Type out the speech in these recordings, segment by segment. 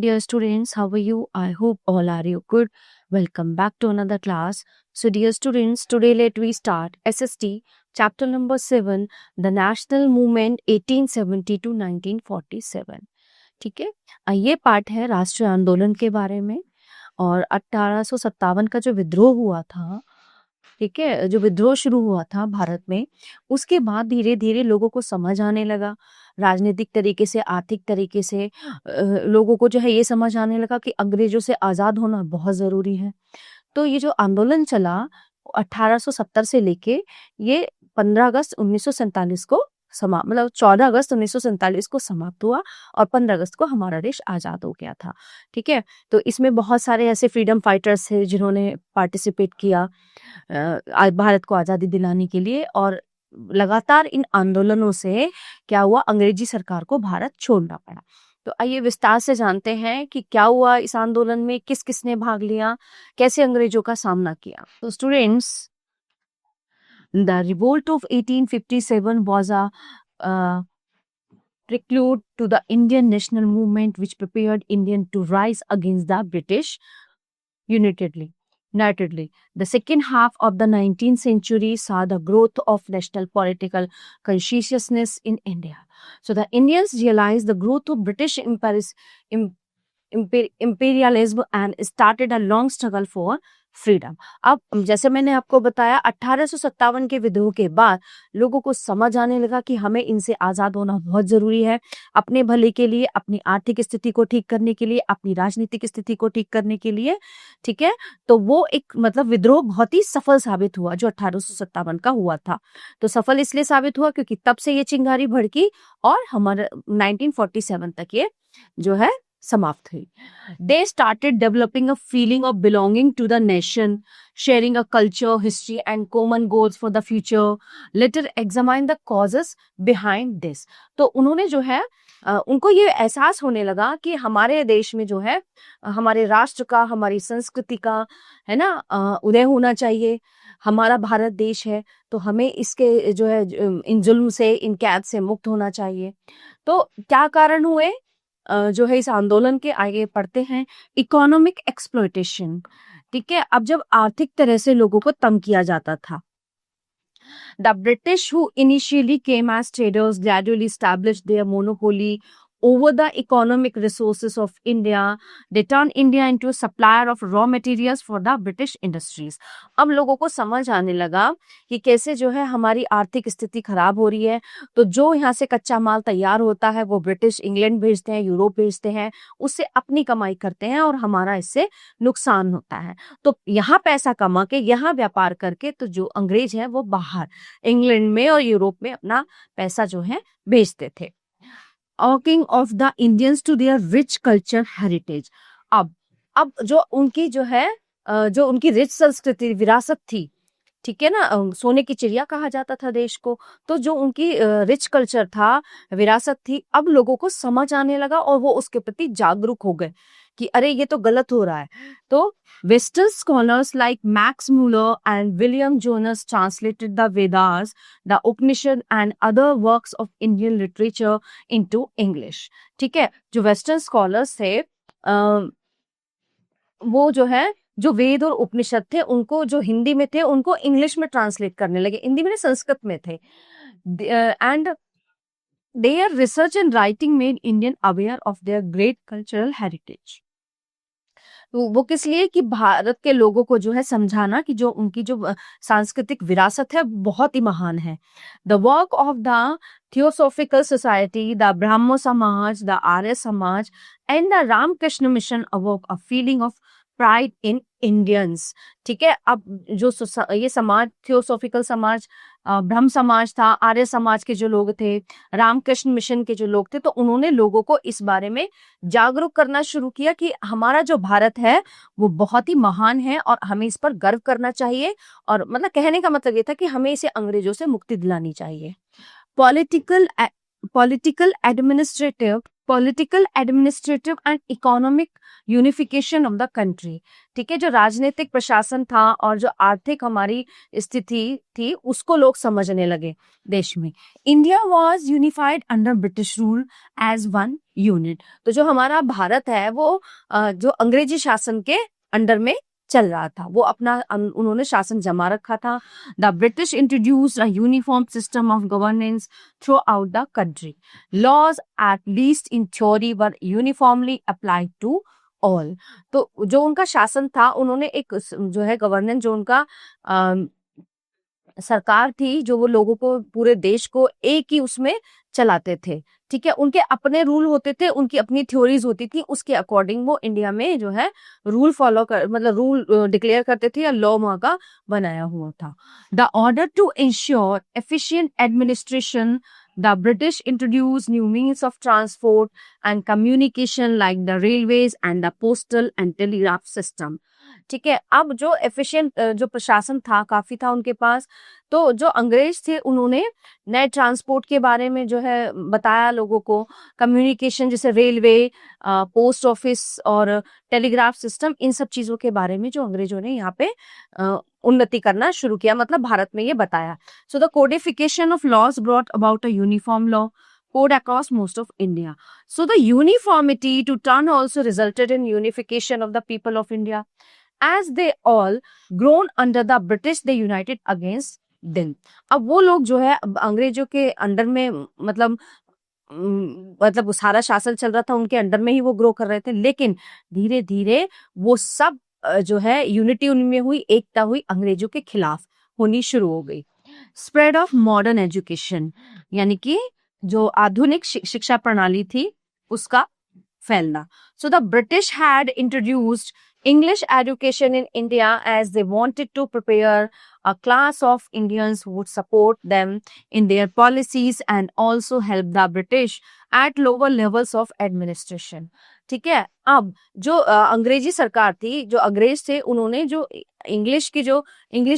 dear students, how are you? I hope all are you good. Welcome back to another class. So dear students, today let we start SST chapter number 7, the national movement 1870 to 1947. ठीक है, ये part है राष्ट्रीय आंदोलन के बारे में और 1857 का जो विद्रोह हुआ था, ठीक है, जो विद्रोह शुरू हुआ था भारत में, उसके बाद धीरे धीरे लोगों को समझ आने लगा, राजनीतिक तरीके से, आर्थिक तरीके से लोगों को जो है ये समझ आने लगा कि अंग्रेजों से आज़ाद होना बहुत ज़रूरी है। तो ये जो आंदोलन चला 1870 से लेके ये 15 अगस्त 1947 को मतलब 14 अगस्त 1947 को समाप्त हुआ और 15 अगस्त को हमारा देश आज़ाद हो गया था। ठीक है, तो इसमें बहुत सारे ऐसे फ्रीडम फाइटर्स थे जिन्होंने पार्टिसिपेट किया भारत को आज़ादी दिलाने के लिए, और लगातार इन आंदोलनों से क्या हुआ, अंग्रेजी सरकार को भारत छोड़ना पड़ा। तो आइए विस्तार से जानते हैं कि क्या हुआ इस आंदोलन में, किस किसने भाग लिया, कैसे अंग्रेजों का सामना किया। तो students, the revolt of 1857 was a prelude to the Indian national movement which prepared Indians to rise against the British unitedly. The second half of the 19th century saw the growth of national political consciousness in India. So the Indians realized the growth of British imperialism and started a long struggle for freedom. अब जैसे मैंने आपको बताया 1857 के विद्रोह के बाद लोगों को समझ आने लगा कि हमें इनसे आज़ाद होना बहुत ज़रूरी है, अपने भले के लिए, अपनी आर्थिक स्थिति को ठीक करने के लिए, अपनी राजनीतिक स्थिति को ठीक करने के लिए। ठीक है, तो वो एक मतलब विद्रोह बहुत ही सफल साबित हुआ जो 1857 का हुआ था। तो सफल इसलिए साबित हुआ क्योंकि तब से ये चिंगारी भड़की और हमारा 1947 तक ये जो है समाप्त हुई। They started developing a feeling of belonging to the nation, sharing a culture, history and common goals for the future. Later examine the causes behind this. तो उन्होंने जो है उनको ये एहसास होने लगा कि हमारे देश में जो है हमारे राष्ट्र का, हमारी संस्कृति का है ना उदय होना चाहिए। हमारा भारत देश है तो हमें इसके जो है इन जुल्म से, इन कैद से मुक्त होना चाहिए। तो क्या कारण हुए जो है इस आंदोलन के, आगे पढ़ते हैं। इकोनॉमिक एक्सप्लॉयटेशन, ठीक है, अब जब आर्थिक तरह से लोगों को तंग किया जाता था। The British, who initially came as traders, gradually established their monopoly over the economic resources of India. They turned India into a supplier of raw materials for the British industries. अब लोगों को समझ आने लगा कि कैसे जो है हमारी आर्थिक स्थिति खराब हो रही है, तो जो यहाँ से कच्चा माल तैयार होता है वो ब्रिटिश इंग्लैंड भेजते हैं, यूरोप भेजते हैं, उससे अपनी कमाई करते हैं और हमारा इससे नुकसान होता है। तो यहाँ पैसा कमा के, यहाँ व्यापार करके, तो जो अंग्रेज हैं वो बाहर इंग्लैंड में और यूरोप में अपना पैसा जो है भेजते थे। Talking of the Indians to their rich culture heritage. अब जो उनकी जो है जो उनकी रिच संस्कृति, विरासत थी, ठीक है ना, सोने की चिड़िया कहा जाता था देश को, तो जो उनकी रिच कल्चर था, विरासत थी, अब लोगों को समझ आने लगा और वो उसके प्रति जागरूक हो गए कि अरे ये तो गलत हो रहा है। तो Western scholars like Max Muller and William Jonas translated the Vedas, the Upanishad and other works of Indian literature into English. ठीक है, जो वेस्टर्न स्कॉलर्स थे वो जो है जो वेद और उपनिषद थे उनको जो हिंदी में थे उनको इंग्लिश में ट्रांसलेट करने लगे, हिंदी में संस्कृत में थे। And their research and writing made Indian aware of their great cultural heritage. तो वो किस लिए कि भारत के लोगों को जो है समझाना कि जो उनकी जो सांस्कृतिक विरासत है बहुत ही महान है। The work of the Theosophical Society, the Brahmo Samaj, the Arya Samaj and the Ramakrishna Mission awoke a feeling of pride in Indians. ठीक है, अब जो ये समाज, थियोसॉफिकल समाज, ब्रह्म समाज था, आर्य समाज के जो लोग थे, रामकृष्ण मिशन के जो लोग थे, तो उन्होंने लोगों को इस बारे में जागरूक करना शुरू किया कि हमारा जो भारत है वो बहुत ही महान है और हमें इस पर गर्व करना चाहिए। और मतलब कहने का मतलब ये था कि हमें इसे अंग्रेजों से मुक्ति दिलानी चाहिए। Political, administrative political, administrative and economic unification of the country. ठीक है, जो राजनीतिक प्रशासन था और जो आर्थिक हमारी स्थिति थी उसको लोग समझने लगे देश में। India was unified under British rule as one unit. तो जो हमारा भारत है वो जो अंग्रेजी शासन के अंडर में चल रहा था, वो अपना उन्होंने शासन जमा रखा था। The British introduced a uniform system of governance throughout the country. Laws at least in theory were uniformly applied to all. तो जो उनका शासन था, उन्होंने एक जो है गवर्नेंस, जो उनका सरकार थी, जो वो लोगों को, पूरे देश को एक ही उसमें चलाते थे। ठीक है, उनके अपने रूल होते थे, उनकी अपनी थ्योरीज होती थी, उसके अकॉर्डिंग वो इंडिया में जो है रूल फॉलो कर, मतलब रूल डिक्लेयर करते थे या लॉ वहां का बनाया हुआ था। The order to ensure efficient administration, the British introduced new means of transport and communication like the railways and the postal and telegraph system। ठीक है, अब जो एफिशिएंट जो प्रशासन था काफी था उनके पास, तो जो अंग्रेज थे उन्होंने नए ट्रांसपोर्ट के बारे में जो है बताया लोगों को, कम्युनिकेशन जैसे रेलवे, पोस्ट ऑफिस और टेलीग्राफ सिस्टम, इन सब चीजों के बारे में जो अंग्रेजों ने यहाँ पे उन्नति करना शुरू किया, मतलब भारत में ये बताया। So the codification of laws brought about a uniform law code across most of India. So the uniformity to turn also resulted in unification of the people of India. As they all grown under the British, they united against them. अब वो लोग जो है अंग्रेजों के under में, मतलब सारा शासन चल रहा था उनके अंडर में ही वो ग्रो कर रहे थे, लेकिन धीरे धीरे वो सब जो है यूनिटी उनमें हुई, एकता हुई, अंग्रेजों के खिलाफ होनी शुरू हो गई। स्प्रेड ऑफ मॉडर्न एजुकेशन, यानी कि जो आधुनिक शिक्षा प्रणाली थी उसका फैलना। सो the British had introduced English education in India as they wanted to prepare a class of Indians who would support them in their policies and also help the British at lower levels of administration। ठीक है, अब जो अंग्रेजी सरकार थी, जो अंग्रेज थे, उन्होंने जो इंग्लिश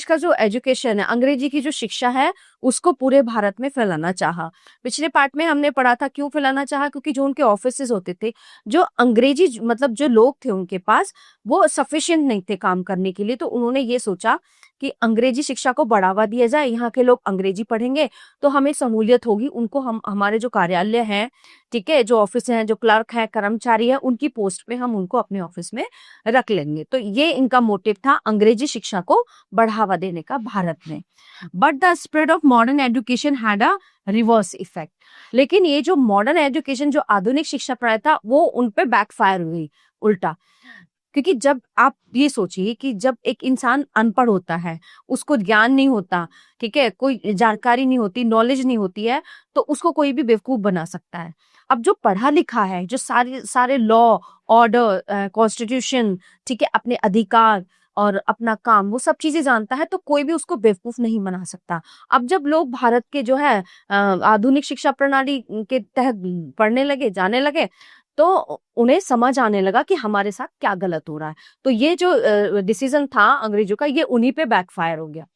का जो एजुकेशन है, अंग्रेजी की जो शिक्षा है, उसको पूरे भारत में फैलाना चाहा। पिछले पार्ट में हमने पढ़ा था क्यों फैलाना चाहा, क्योंकि जो उनके ऑफिसेज होते थे, जो अंग्रेजी मतलब जो लोग थे उनके पास, वो सफिशिएंट नहीं थे काम करने के लिए। तो उन्होंने ये सोचा कि अंग्रेजी शिक्षा को बढ़ावा दिया जाए, यहाँ के लोग अंग्रेजी पढ़ेंगे तो हमें सहूलियत होगी, उनको हम हमारे जो कार्यालय हैं, ठीक है, जो ऑफिस हैं, जो क्लर्क है, कर्मचारी है, उनकी पोस्ट पे हम उनको अपने ऑफिस में रख लेंगे। तो ये इनका मोटिव था अंग्रेजी शिक्षा को बढ़ावा देने का भारत में। But the spread of modern education had a reverse effect. लेकिन ये जो मॉडर्न एजुकेशन, जो आधुनिक शिक्षा प्रणाली था, वो उन पे बैकफायर हुई, उल्टा। क्योंकि जब आप ये सोचिए कि जब एक इंसान अनपढ़ होता है, उसको ज्ञान नहीं होता, ठीक है, कोई जानकारी नहीं होती, नॉलेज नहीं होती है, तो उसको कोई भी बेवकूफ बना सकता है। अब जो पढ़ा लिखा है, जो सारे लॉ, ऑर्डर, कॉन्स्टिट्यूशन, ठीक है, अपने अधिकार और अपना काम, वो सब चीजें जानता है, तो कोई भी उसको बेवकूफ नहीं बना सकता। अब जब लोग भारत के जो है आधुनिक शिक्षा प्रणाली के तहत पढ़ने लगे, जाने लगे, तो उन्हें समझ आने लगा कि हमारे साथ क्या गलत हो रहा है। तो ये जो डिसीजन था अंग्रेजों का, ये उन्हीं पे बैकफायर हो गया।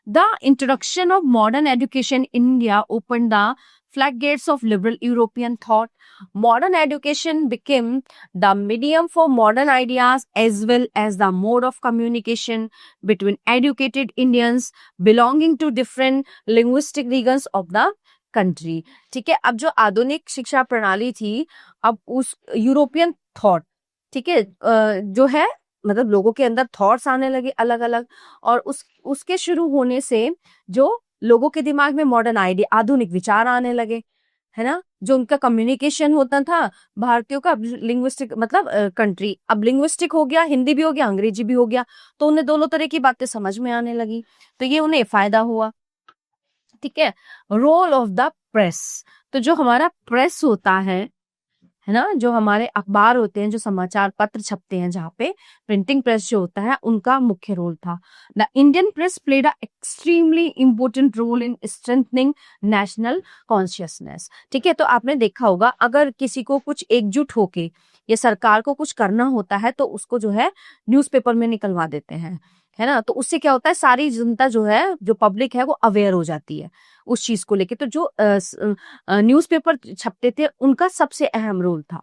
The introduction of modern education in India open the floodgates of liberal European thought. Modern education became the medium for modern ideas as well as the mode of communication between educated Indians belonging to different linguistic regions of the country. ठीक है, अब जो आधुनिक शिक्षा प्रणाली थी, अब उस यूरोपियन थॉट, ठीक है, जो है मतलब लोगों के अंदर थॉट्स आने लगे अलग अलग, और उसके शुरू होने से जो लोगों के दिमाग में मॉडर्न आइडिया, आधुनिक विचार आने लगे, है ना। जो उनका कम्युनिकेशन होता था भारतीयों का, लिंग्विस्टिक मतलब कंट्री, अब लिंग्विस्टिक हो गया, हिंदी भी हो गया, अंग्रेजी भी हो गया, तो उन्हें दोनों तरह की बातें समझ में आने लगी, तो ये उन्हें फायदा हुआ। ठीक है, रोल ऑफ द प्रेस, तो जो हमारा प्रेस होता है ना, जो हमारे अखबार होते हैं, जो समाचार पत्र छपते हैं, जहाँ पे प्रिंटिंग प्रेस जो होता है, उनका मुख्य रोल था। The Indian press played a extremely important role in strengthening national consciousness. ठीक है, तो आपने देखा होगा, अगर किसी को कुछ एकजुट होके या सरकार को कुछ करना होता है, तो उसको जो है न्यूज़पेपर में निकलवा देते हैं, है ना। तो उससे क्या होता है, सारी जनता जो है, जो पब्लिक है, वो अवेयर हो जाती है उस चीज को लेके। तो जो न्यूज़पेपर छपते थे, उनका सबसे अहम रोल था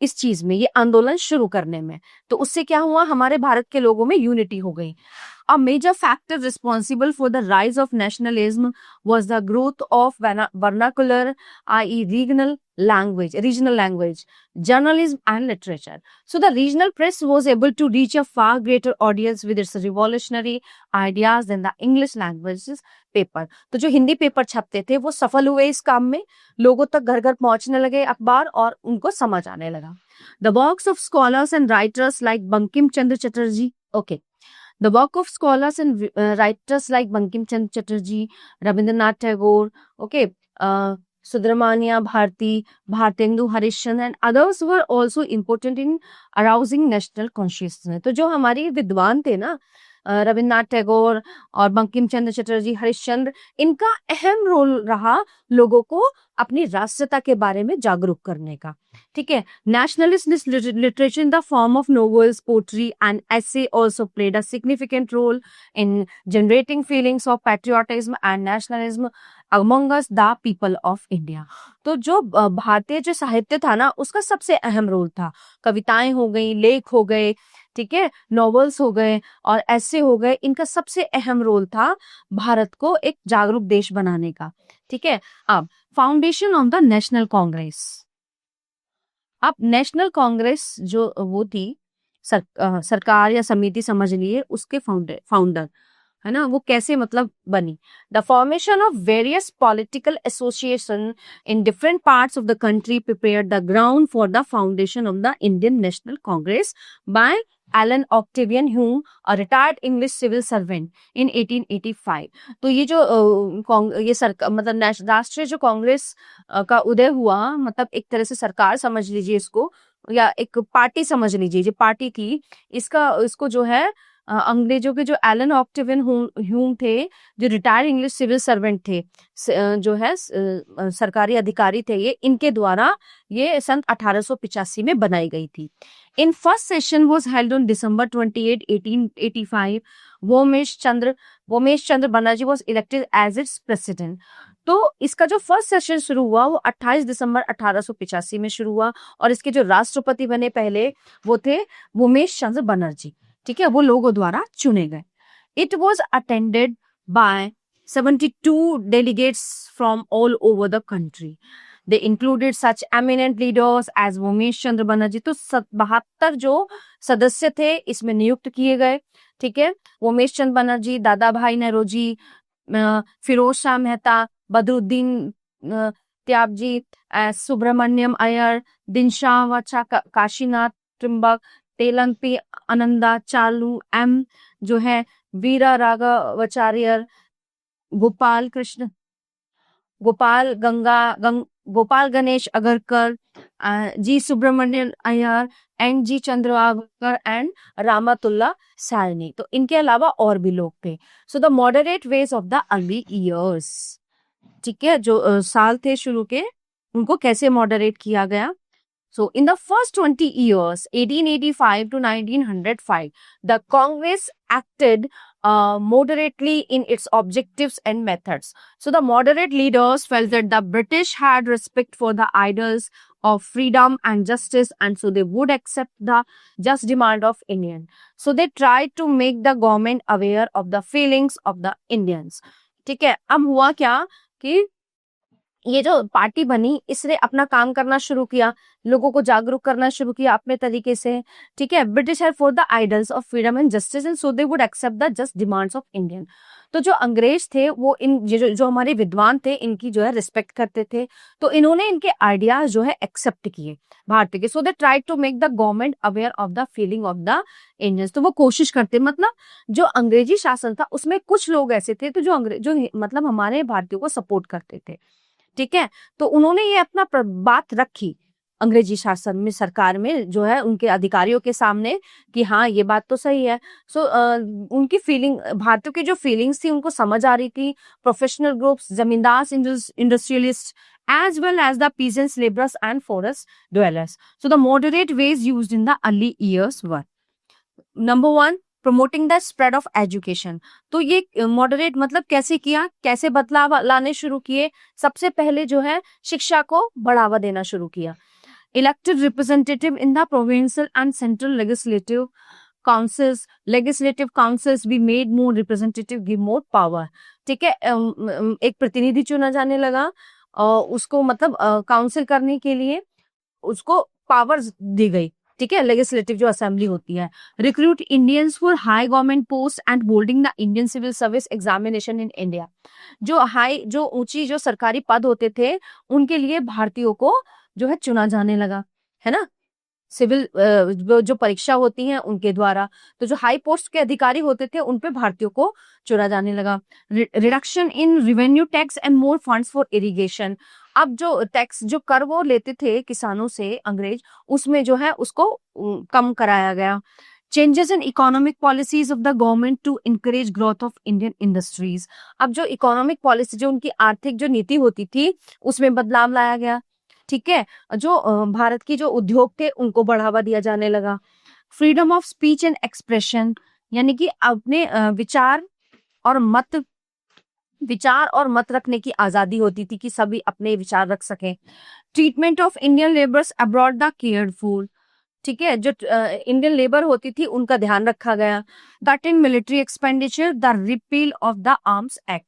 इस चीज में, ये आंदोलन शुरू करने में। तो उससे क्या हुआ, हमारे भारत के लोगों में यूनिटी हो गई। A major factor responsible for the rise of nationalism was the growth of vernacular, i.e., regional language, journalism, and literature. So, the regional press was able to reach a far greater audience with its revolutionary ideas than the English languages paper. तो जो Hindi paper छपते थे, वो सफल हुए इस काम में, लोगों तक घर घर पहुंचने लगे अखबार, और उनको समझ आने लगा। The works of scholars and writers like Bankim Chandra Chatterjee, okay. The work of scholars and writers like Bankim Chandra Chatterjee, Rabindranath Tagore, okay, Subramania Bharati, Bhartendu Harishchandra, and others were also important in arousing national consciousness. तो जो हमारे विद्वान थे ना, रविन्द्रनाथ टैगोर और बंकिम चंद्र चटर्जी, हरिश्चंद्र, इनका अहम role रहा लोगों को अपनी राष्ट्रीयता के बारे में जागरूक करने का। ठीक है। Nationalist literature in the form of novels, poetry and essay also played a significant role in generating feelings of patriotism and nationalism amongst the people of India. तो जो भारतीय जो साहित्य था ना, उसका सबसे अहम रोल था। कविताएं हो गई, लेख हो गए, ठीक है, नॉवेल्स हो गए और ऐसे हो गए, इनका सबसे अहम रोल था भारत को एक जागरूक देश बनाने का। ठीक है। अब foundation of the national Congress. अब नेशनल कांग्रेस जो वो थी, सरकार या समिति समझ लिए, उसके फाउंडर है ना, वो कैसे मतलब बनी। The formation of various political association in different parts of the country prepared the ground for the foundation of the Indian National Congress by Allan Octavian Hume, a retired English civil servant, in 1885। तो ये जो ये सरकार मतलब राष्ट्रीय जो कांग्रेस का उदय हुआ, मतलब एक तरह से सरकार समझ लीजिए इसको, या एक पार्टी समझ लीजिए, जो पार्टी थी, इसको जो है अंग्रेजों के जो एलन ऑक्टेवियन ह्यूम थे, जो रिटायर्ड इंग्लिश सिविल सर्वेंट थे, जो है सरकारी अधिकारी थे, ये इनके द्वारा ये सन 1885 में बनाई गई थी। In first session was held on December 28, 1885। Womesh Chandra Banerjee was elected as its president. तो इसका जो फर्स्ट सेशन शुरू हुआ वो 28 दिसंबर 1885 में शुरू हुआ, और इसके जो राष्ट्रपति बने पहले, वो थे वोमेश चंद्र बनर्जी। ठीक है, वो लोगों द्वारा चुने गए। It was attended by 72 delegates from all over the country. They included such eminent leaders as Womesh Chandra Banerjee. तो 72 जो सदस्य थे इसमें नियुक्त किए गए। ठीक है, वोमेश चंद्र बनर्जी, दादा भाई नौरोजी, फिरोज शाह मेहता, बदरुद्दीन त्याबजी, सुब्रमण्यम अय्यर, दिनशाह वचा, काशीनाथ त्रिंबक, तेलंपी आनंदा, चालू एम जो है, Veera Raghavacharya, Gopal Ganesh Agarkar, G Subramania Iyer, N G Chandavarkar and Rahimtulla Sayani. तो इनके अलावा और भी लोग थे। So the moderate ways of the early years. ठीक है, जो साल थे शुरू के, उनको कैसे मॉडरेट किया गया। So, in the first 20 years, 1885 to 1905, the Congress acted moderately in its objectives and methods. So, the moderate leaders felt that the British had respect for the ideals of freedom and justice, and so they would accept the just demand of Indians. So, they tried to make the government aware of the feelings of the Indians. ठीक है, अब हुआ क्या कि ये जो party बनी, इसने अपना काम करना शुरू किया, लोगों को जागरूक करना शुरू किया अपने तरीके से। ठीक है, ब्रिटिश है for the ideals of freedom and justice and so they would accept the just demands of Indian. तो जो अंग्रेज थे वो इन जो हमारे विद्वान थे, इनकी जो है रिस्पेक्ट करते थे, तो इन्होंने इनके आइडियाज जो है एक्सेप्ट किए भारतीय के। So they try to make the government aware of the feeling of the Indians. तो वो कोशिश करते, मतलब जो अंग्रेजी शासन था उसमें कुछ लोग ऐसे थे तो जो मतलब हमारे भारतीयों को सपोर्ट करते थे। ठीक है, तो उन्होंने ये अपना बात रखी अंग्रेजी शासन में, सरकार में जो है, उनके अधिकारियों के सामने कि हाँ ये बात तो सही है। सो उनकी फीलिंग, भारतीयों की जो फीलिंग्स थी उनको समझ आ रही थी। प्रोफेशनल ग्रुप्स, जमींदार, industrialist, as well as the peasants, laborers and forest dwellers. So the moderate ways used in the early years were: number one, promoting the spread of education. तो ये मॉडरेट मतलब कैसे किया, कैसे बदलाव लाने शुरू किए, सबसे पहले जो है शिक्षा को बढ़ावा देना शुरू किया। Elected representative in the provincial and central legislative councils be made more representative, give more power. ठीक है, एक प्रतिनिधि चुना जाने लगा और उसको मतलब काउंसिल करने के लिए उसको पावर्स दी गई। ठीक है, लेजिस्लेटिव जो असेंबली होती है। Recruit Indians for high government post and holding the Indian Civil Service examination in India. जो ऊंची जो सरकारी पद होते थे उनके लिए भारतीयों को जो है चुना जाने लगा, है ना, सिविल जो परीक्षा होती है उनके द्वारा। तो जो हाई पोस्ट के अधिकारी होते थे उन पे भारतीयों को चुना जाने लगा। Reduction in revenue tax and more funds for irrigation. अब जो टैक्स जो कर वो लेते थे किसानों से अंग्रेज, उसमें जो है उसको कम कराया गया। Changes in economic policies of the government to encourage growth of Indian industries. अब जो इकोनॉमिक पॉलिसी जो उनकी आर्थिक जो नीति होती थी उसमें बदलाव लाया गया। ठीक है, जो भारत की जो उद्योग थे उनको बढ़ावा दिया जाने लगा। Freedom of speech and expression, यानी कि अपने विचार और मत रखने की आजादी होती थी कि सभी अपने विचार रख सकें। Treatment of Indian labours abroad the careful. ठीक है, जो इंडियन लेबर होती थी उनका ध्यान रखा गया। That in military expenditure the repeal of the Arms act.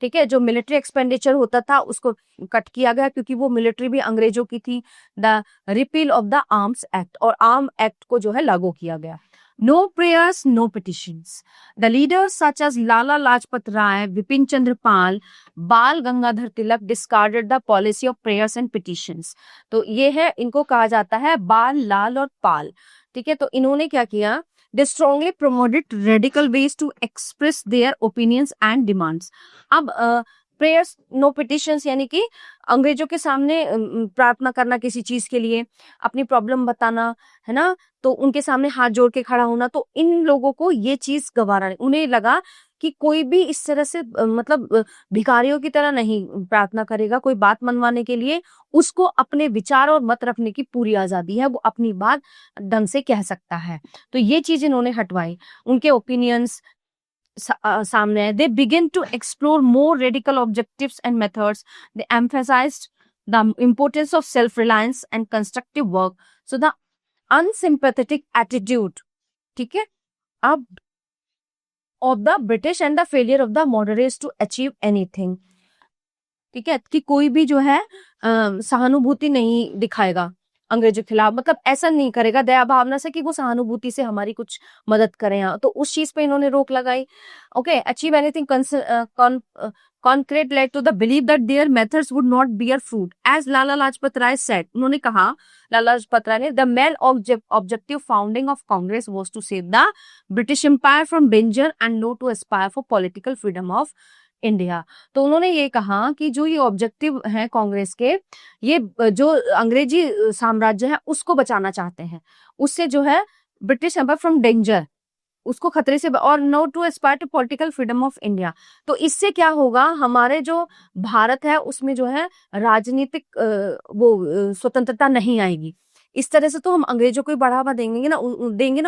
ठीक है, जो मिलिट्री एक्सपेंडिचर होता था उसको कट किया गया क्योंकि वो मिलिट्री भी अंग्रेजों की थी। The repeal of the Arms Act, और आर्म एक्ट को जो है लागू किया गया। No prayers no petitions. The leaders such as Lala Lajpat Rai, Bipin Chandra Pal, Bal Gangadhar Tilak discarded the policy of prayers and petitions. तो ये है, इनको कहा जाता है बाल, लाल और पाल। ठीक है, तो इन्होंने क्या किया, they strongly promoted radical ways to express their opinions and demands। अब प्रेयर्स नो पिटिशंस यानी कि अंग्रेजों के सामने प्रार्थना करना किसी चीज के लिए, अपनी प्रॉब्लम बताना, है ना, तो उनके सामने हाथ जोड़ के खड़ा होना। तो इन लोगों को ये चीज गवारा नहीं, उन्हें लगा कि कोई भी इस तरह से मतलब भिखारियों की तरह नहीं प्रार्थना करेगा कोई बात मनवाने के लिए। उसको अपने विचार और मत रखने की पूरी आजादी है, वो अपनी बात ढंग से कह सकता है। तो ये चीज इन्होंने हटवाई, उनके ओपिनियंस सामने। They begin to explore more radical objectives and methods. They emphasized the importance of self reliance and constructive work. So the unsympathetic attitude, ठीक है, अब of the British and the failure of the moderates to achieve anything. ठीक है, कि कोई भी जो है सहानुभूति नहीं दिखाएगा अंग्रेजों के खिलाफ, मतलब ऐसा नहीं करेगा दया भावना से कि वो सहानुभूति से हमारी कुछ मदद करें। तो उस चीज पे इन्होंने रोक लगाई। Okay, achieve anything concrete led to the belief that their methods would not bear fruit, as Lala Lajpat Rai said। उन्होंने कहा, लाला लाजपत राय ने, the main objective founding of Congress was to save the British Empire from danger and not to aspire for political freedom of India. तो उन्होंने ये कहा कि जो ये ऑब्जेक्टिव है कांग्रेस के, ये जो अंग्रेजी साम्राज्य है उसको बचाना चाहते हैं, उससे जो है ब्रिटिश एम्पायर फ्रॉम डेंजर, उसको खतरे से, और know to aspire to political freedom of India. तो इससे क्या होगा, हमारे जो भारत है उसमें जो है राजनीतिक वो स्वतंत्रता नहीं आएगी। इस तरह से तो हम अंग्रेजों को ही बढ़ावा देंगे ना,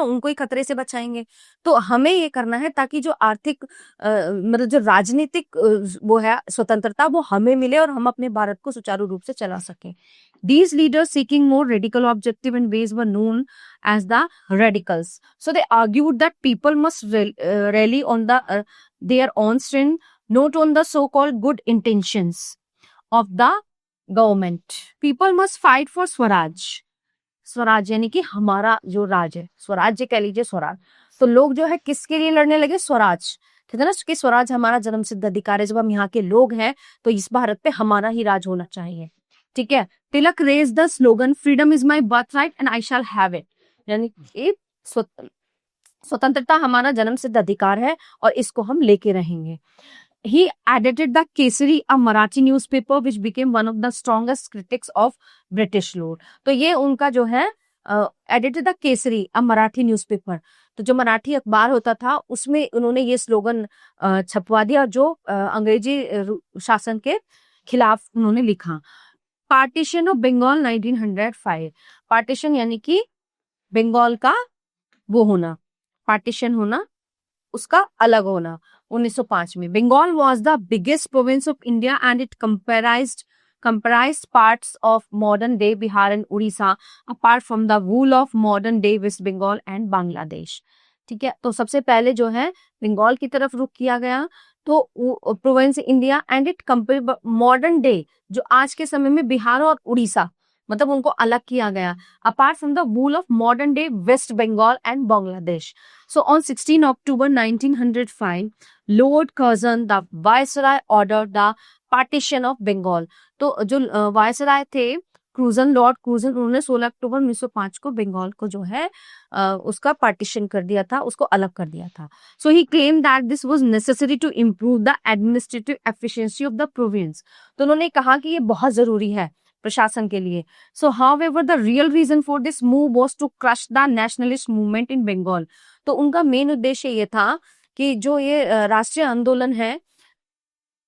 उनको ही खतरे से बचाएंगे। तो हमें ये करना है ताकि जो आर्थिक मतलब जो राजनीतिक वो है स्वतंत्रता, वो हमें मिले और हम अपने भारत को सुचारू रूप से चला सकें। These leaders seeking more radical objective and ways were known as the radicals. So they argued that people must rally on their own strength, not on the so-called good intentions of the government. People must fight for Swaraj. Swaraj यानी कि हमारा जो राज है, स्वराज्य कह लीजिए, स्वराज। तो लोग जो है किसके लिए लड़ने लगे, स्वराज, ठीक है ना, कि स्वराज हमारा जन्म सिद्ध अधिकार है। जब हम यहाँ के लोग हैं तो इस भारत पे हमारा ही राज होना चाहिए। ठीक है, Tilak raise the slogan freedom is my birthright and I shall have it, यानी कि स्वतंत्रता हमारा जन्म सिद्ध अधिकार है और इसको हम लेके रहेंगे। He edited the Kesari, a Marathi newspaper which became one of the strongest critics of British rule। तो ये उनका जो है edited the Kesari, a Marathi newspaper। तो जो मराठी अखबार होता था उसमें उन्होंने ये स्लोगन छपवा दिया जो अंग्रेजी शासन के खिलाफ उन्होंने लिखा। Partition of Bengal 1905। पार्टीशन यानी कि बंगाल का वो होना, पार्टीशन होना उसका अलग होना 1905 में। Bengal was the biggest province of India and it comprised parts of modern day Bihar and Odisha apart from the rule of modern day West Bengal and Bangladesh। ठीक है, तो सबसे पहले जो है बंगाल की तरफ रुख किया गया, तो province India and it modern day जो आज के समय में बिहार और उड़ीसा, मतलब उनको अलग किया गया, apart from the rule of modern day West Bengal and Bangladesh. So on 16 October 1905 Lord Curzon the viceroy order the partition of Bengal. तो जो वायसराय थे लॉर्ड क्रूजन, उन्होंने 16 अक्टूबर 1905 को बंगाल को जो है उसका पार्टीशन कर दिया था, उसको अलग कर दिया था। So he claim that this was necessary to improve the administrative efficiency of the province. तो उन्होंने कहा कि ये बहुत जरूरी है प्रशासन के लिए। So however the real reason for this move was to crush the nationalist movement in Bengal. तो उनका मेन उद्देश्य ये था कि जो ये राष्ट्रीय आंदोलन है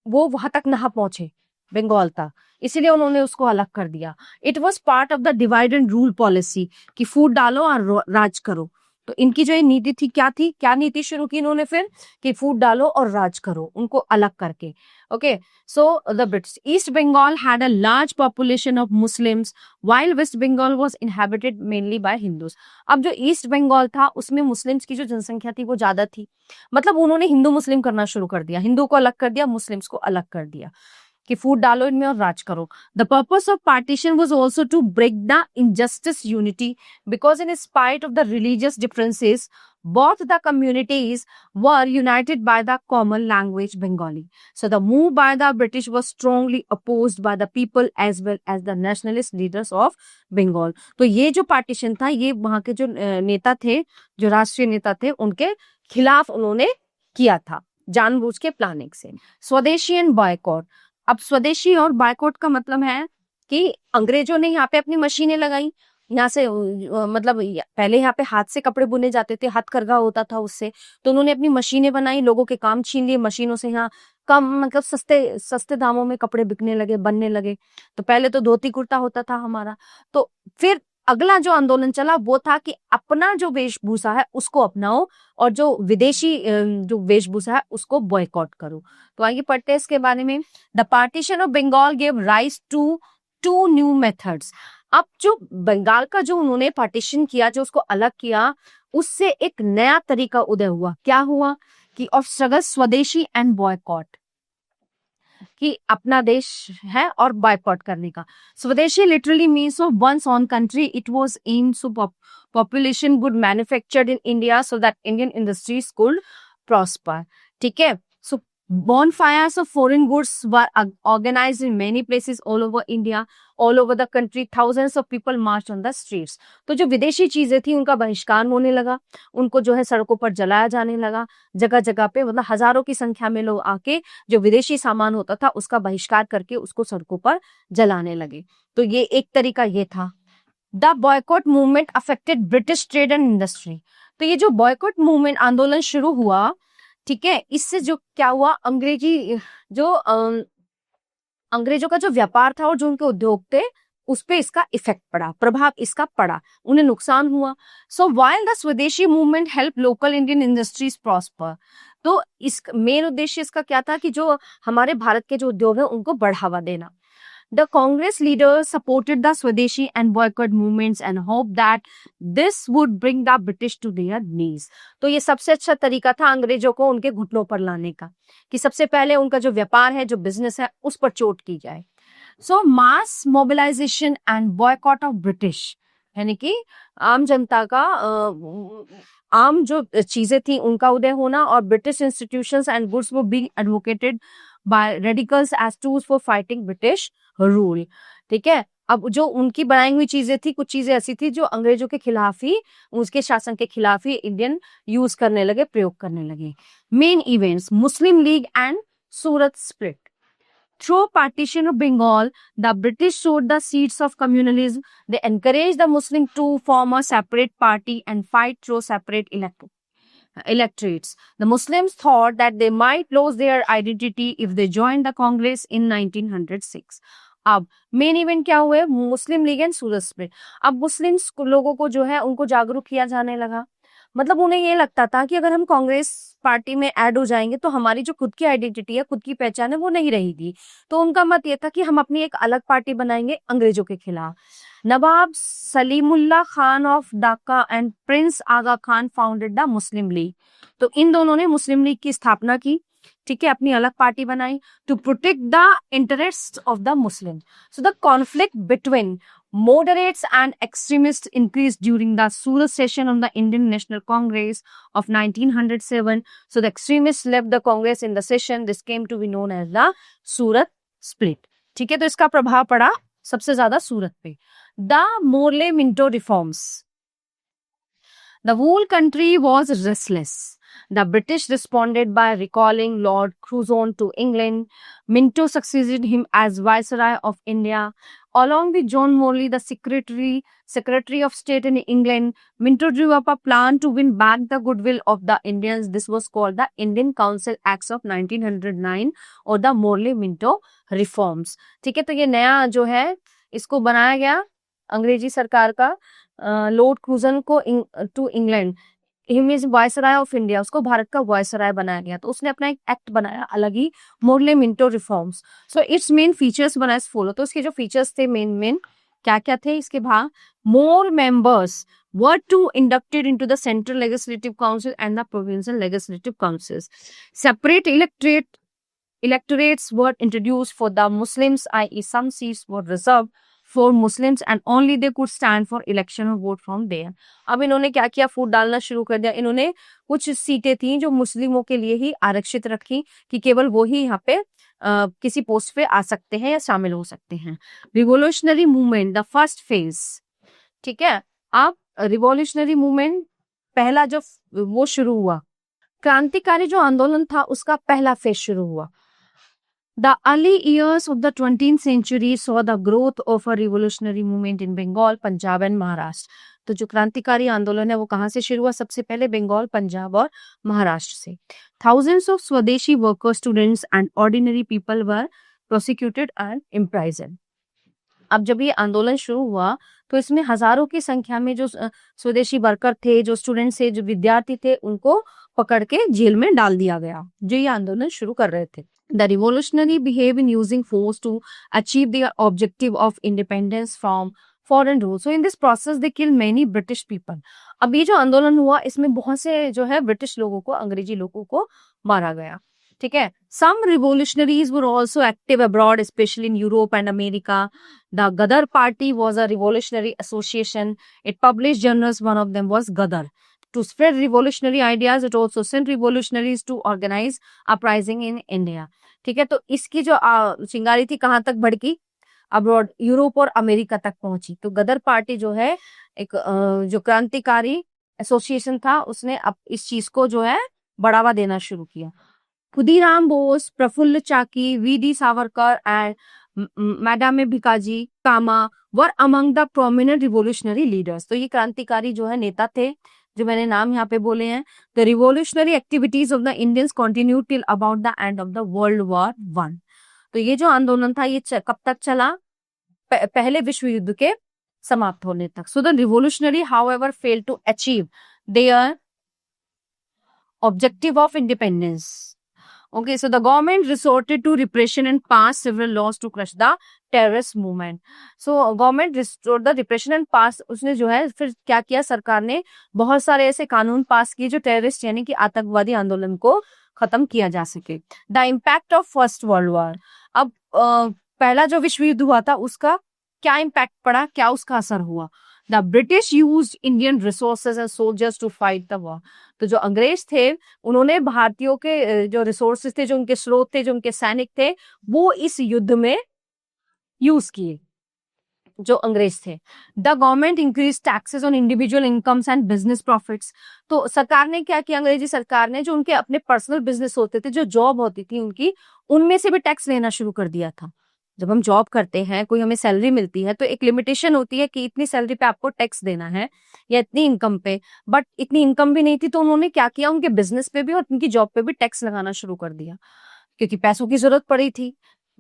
वो वहां तक ना पहुंचे बंगाल तक, इसीलिए उन्होंने उसको अलग कर दिया। It was part of the divide and rule policy कि फूट डालो और राज करो। तो इनकी जो ये नीति थी, क्या नीति शुरू की इन्होंने फिर कि फूट डालो और राज करो, उनको अलग करके। Okay, so the British East Bengal had a large population of Muslims while West Bengal was inhabited mainly by Hindus. अब जो ईस्ट बंगाल था उसमें मुस्लिम्स की जो जनसंख्या थी वो ज्यादा थी, मतलब उन्होंने हिंदू मुस्लिम करना शुरू कर दिया, हिंदू को अलग कर दिया, मुस्लिम्स को अलग कर दिया कि फूट डालो इनमें और राज करो। The purpose of partition was also to break the injustice unity because in spite of the religious differences both the communities were united by the common language Bengali. So the move by the British was strongly opposed by the people as well as the nationalist leaders of Bengal. तो ये जो partition था ये वहां के जो नेता थे, जो राष्ट्रीय नेता थे, उनके खिलाफ उन्होंने किया था जानबूझ के प्लानिंग से। स्वदेशी एंड बॉयकॉट। अब स्वदेशी और बायकॉट का मतलब है कि अंग्रेजों ने यहाँ पे अपनी मशीनें लगाई, यहाँ से मतलब पहले यहाँ पे हाथ से कपड़े बुने जाते थे, हथकरघा होता था उससे, तो उन्होंने अपनी मशीनें बनाई, लोगों के काम छीन लिए, मशीनों से यहाँ कम मतलब सस्ते दामों में कपड़े बिकने लगे, बनने लगे। तो पहले तो धोती कुर्ता होता था हमारा, तो फिर अगला जो आंदोलन चला वो था कि अपना जो वेशभूषा है उसको अपनाओ और जो विदेशी जो वेशभूषा है उसको बॉयकॉट करो। तो आइए पढ़ते हैं इसके बारे में। The partition of Bengal give rise to two new methods. अब जो बंगाल का जो उन्होंने पार्टीशन किया, जो उसको अलग किया, उससे एक नया तरीका उदय हुआ। क्या हुआ कि of struggle swadeshi and boycott, कि अपना देश है और बायकॉट करने का। Swadeshi literally means of one's own country. It was aimed to population goods manufactured in India so that Indian industries could prosper. ठीक है, सो bonfires of foreign goods were organized in many places all over India, all over the country. Thousands of people marched on the streets. तो जो विदेशी चीजें थी उनका बहिष्कार होने लगा, उनको जो है सड़कों पर जलाया जाने लगा, जगह जगह पे मतलब हजारों की संख्या में लोग आके जो विदेशी सामान होता था उसका बहिष्कार करके उसको सड़कों पर जलाने लगे। तो ये एक तरीका ये था। The boycott movement affected British trade and industry. तो ये जो बॉयकॉट मूवमेंट आंदोलन शुरू हुआ, ठीक है, इससे जो क्या हुआ, अंग्रेजों का जो व्यापार था और जो उनके उद्योग थे उस पे इसका इफेक्ट पड़ा, प्रभाव इसका पड़ा, उन्हें नुकसान हुआ। सो व्हाइल द स्वदेशी movement help local Indian industries prosper. तो इस मेन उद्देश्य इसका क्या था कि जो हमारे भारत के जो उद्योग है उनको बढ़ावा देना। The Congress leaders supported the Swadeshi and boycott movements and hoped that this would bring the British to their knees. तो ये सबसे अच्छा तरीका था अंग्रेजों को उनके घुटनों पर लाने का, कि सबसे पहले उनका जो व्यापार है, जो बिजनेस है, उस पर चोट की जाए. So mass mobilization and boycott of British, यानी कि आम जनता का आम जो चीजें थी उनका उदय होना, और ब्रिटिश इंस्टीट्यूशंस एंड गुड्स वो being advocated by radicals as tools for fighting British rule. ठीक है, अब जो उनकी बनाई हुई चीजें थी, कुछ चीजें ऐसी थी जो अंग्रेजों के खिलाफ ही, उसके शासन के खिलाफ ही इंडियन यूज करने लगे, प्रयोग करने लगे. Main events: Muslim league and Surat split. Through partition of Bengal, the British sowed the seeds of communalism. They encouraged the Muslims to form a separate party and fight through separate electorates. The Muslims thought that they might lose their identity if they joined the Congress in 1906. अब main event क्या हुए? मुस्लिम league and Surat split. अब मुस्लिम लोगों को जो है उनको जागरूक किया जाने लगा. मतलब उन्हें ये लगता था कि अगर हम कांग्रेस पार्टी में ऐड हो जाएंगे तो हमारी जो खुद की आइडेंटिटी है, खुद की पहचान है, वो नहीं रहेगी। तो उनका मत ये था कि हम अपनी एक अलग पार्टी बनाएंगे अंग्रेजों के खिलाफ। Nawab Salimullah Khan of Dhaka and prince Aga Khan founded the Muslim League. तो इन दोनों ने मुस्लिम लीग की स्थापना की, ठीक है, अपनी अलग पार्टी बनाई to protect the interest of the Muslim. So the conflict between moderates and extremists increased during the Surat session of the Indian National Congress of 1907. So the extremists left the Congress in the session. This came to be known as the Surat split. ठीक है, तो इसका प्रभाव पड़ा सबसे ज्यादा सूरत पे। The Morley Minto reforms. The whole country was restless. The British responded by recalling Lord Curzon to England. Minto succeeded him as Viceroy of India. Along with John Morley, the Secretary of State in England, Minto drew up a plan to win back the goodwill of the Indians. This was called the Indian Council Acts of 1909 और the Morley-Minto Reforms. ठीक है, तो ये नया जो है इसको बनाया गया अंग्रेजी सरकार का लॉर्ड क्रूजन को to England, him is viceroy of India, उसको भारत का वायसराय बनाया गया। तो उसने अपना एक एक्ट बनाया अलग ही, Morley Minto reforms. So its main features बना इस फॉलो। तो इसके जो फीचर्स थे मेन क्या क्या थे इसके भाग, मोर members were to inducted into the central legislative council and the provincial legislative councils. Separate electorates were introduced for the Muslims, i.e. some seats were reserved for Muslims and only they could stand for election or vote from there. अब इन्होंने क्या किया, फूट डालना शुरू कर दिया। इन्होंने कुछ सीटें थी जो मुस्लिमों के लिए ही आरक्षित रखी कि केवल वो ही यहाँ पे किसी पोस्ट पे आ सकते हैं या शामिल हो सकते हैं। Revolutionary movement the first phase, ठीक है। अब रिवोल्यूशनरी मूवमेंट पहला जो वो शुरू हुआ, क्रांतिकारी जो आंदोलन था उसका पहला फेज शुरू हुआ। The early years of the 20th century saw the growth of a revolutionary movement in Bengal, Punjab and Maharashtra. तो जो क्रांतिकारी आंदोलन है वो कहाँ से शुरू हुआ, सबसे पहले बंगाल, पंजाब और महाराष्ट्र से। Thousands of स्वदेशी workers, students and ordinary people were prosecuted and imprisoned. अब जब ये आंदोलन शुरू हुआ तो इसमें हजारों की संख्या में जो स्वदेशी वर्कर थे, जो स्टूडेंट्स थे, जो विद्यार्थी थे, उनको पकड़ के जेल में डाल दिया गया जो ये आंदोलन शुरू कर रहे थे। The revolutionary behave in using force to achieve their objective of independence from foreign rule. So in this process they killed many British people. अब ये जो आंदोलन हुआ इसमें बहुत से जो है ब्रिटिश लोगों को, अंग्रेजी लोगों को मारा गया, ठीक है। Some revolutionaries were also active abroad, especially in Europe and America. The Ghadar Party was a revolutionary association. It published journals. One of them was Ghadar. To spread revolutionary ideas, it also sent revolutionaries to organize uprising in India. ठीक है, तो इसकी जो चिंगारी थी कहाँ तक भड़की, अब्रॉड, यूरोप और अमेरिका तक पहुंची। तो गदर पार्टी जो है एक जो क्रांतिकारी एसोसिएशन था, उसने अब इस चीज को जो है बढ़ावा देना शुरू किया। Khudiram Bose, Prafulla Chaki, V D. Savarkar and madam Bhikaji Cama were among the prominent revolutionary leaders. तो ये क्रांतिकारी जो है नेता थे जो मैंने नाम यहाँ पे बोले हैं। The revolutionary activities of the Indians continue till about the end of the world war 1। तो ये जो आंदोलन था ये कब तक चला, पहले विश्व युद्ध के समाप्त होने तक। So the revolutionary however failed to achieve their objective of independence. Okay, so the government resorted to repression and passed several laws to crush the terrorist movement. So government restored the repression and passed, उसने जो है फिर क्या किया, सरकार ने बहुत सारे ऐसे कानून पास किए जो टेररिस्ट यानी कि आतंकवादी आंदोलन को खत्म किया जा सके। The impact of first world war, अब पहला जो विश्व युद्ध हुआ था उसका क्या इम्पैक्ट पड़ा, क्या उसका असर हुआ। The British used Indian resources and soldiers to fight the war. तो जो अंग्रेज थे उन्होंने भारतीयों के जो रिसोर्सेज थे, जो उनके स्रोत थे, जो उनके सैनिक थे, वो इस युद्ध में यूज किए जो अंग्रेज थे। The government increase taxes on individual incomes and business profits. तो सरकार ने क्या किया, अंग्रेजी सरकार ने जो उनके अपने पर्सनल बिजनेस होते थे, जो जॉब होती थी उनकी, उनमें से भी टैक्स लेना शुरू कर दिया था। जब हम जॉब करते हैं, कोई हमें सैलरी मिलती है, तो एक लिमिटेशन होती है कि इतनी सैलरी पे आपको टैक्स देना है या इतनी इनकम पे, बट इतनी इनकम भी नहीं थी। तो उन्होंने क्या किया, उनके बिजनेस पे भी और उनकी जॉब पे भी टैक्स लगाना शुरू कर दिया क्योंकि पैसों की जरूरत पड़ी थी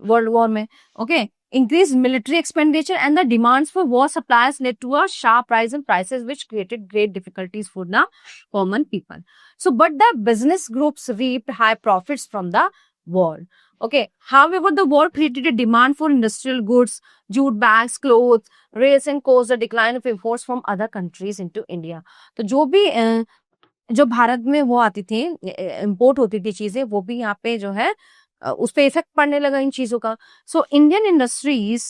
वर्ल्ड वॉर में। Okay, increased military expenditure and the demands for war supplies led to a sharp rise in prices, which created great difficulties for the common people. So, but the business groups reaped high profits from the war. Okay. However, the war created a demand for industrial goods, jute bags, clothes, rails, and caused a decline of imports from other countries into India. तो जो भारत में वो आती थी, import होती थी चीजें, वो भी यहाँ पे जो है उस पे इफेक्ट पड़ने लगा इन चीजों का. So Indian industries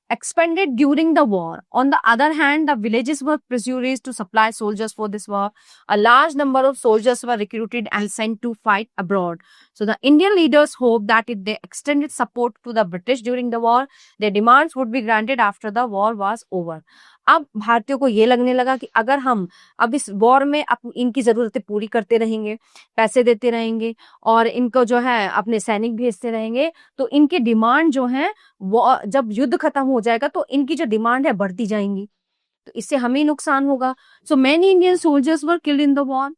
expanded during the war. On the other hand, the villages were pressurized to supply soldiers for this war. A large number of soldiers were recruited and sent to fight abroad. So the Indian leaders hoped that if they extended support to the British during the war, their demands would be granted after the war was over. अब भारतीयों को ये लगने लगा कि अगर हम अब इस वॉर में इनकी जरूरतें पूरी करते रहेंगे, पैसे देते रहेंगे और इनको जो है अपने सैनिक भेजते रहेंगे, तो इनके डिमांड जो है वो जब युद्ध खत्म हो जाएगा तो इनकी जो डिमांड है बढ़ती जाएंगी, तो इससे हमें नुकसान होगा. So many Indian soldiers were killed in the war.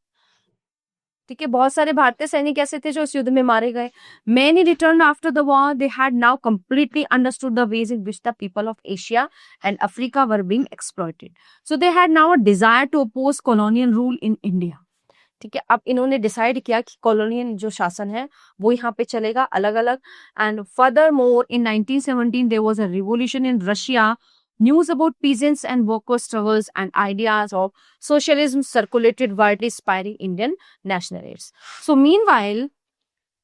ठीक है, बहुत सारे भारतीय सैनिक ऐसे थे जो इस युद्ध में मारे गए. Many returned after the war. They had now completely understood the ways in which the people of Asia and Africa were being exploited. So they had now a desire to oppose colonial rule in India. ठीक है, अब इन्होंने decide किया कि colonial जो शासन है वो यहाँ पे चलेगा अलग अलग. And further more in 1917 there was a revolution in Russia. News about peasants and worker struggles and ideas of socialism circulated widely, inspiring Indian nationalists. So meanwhile,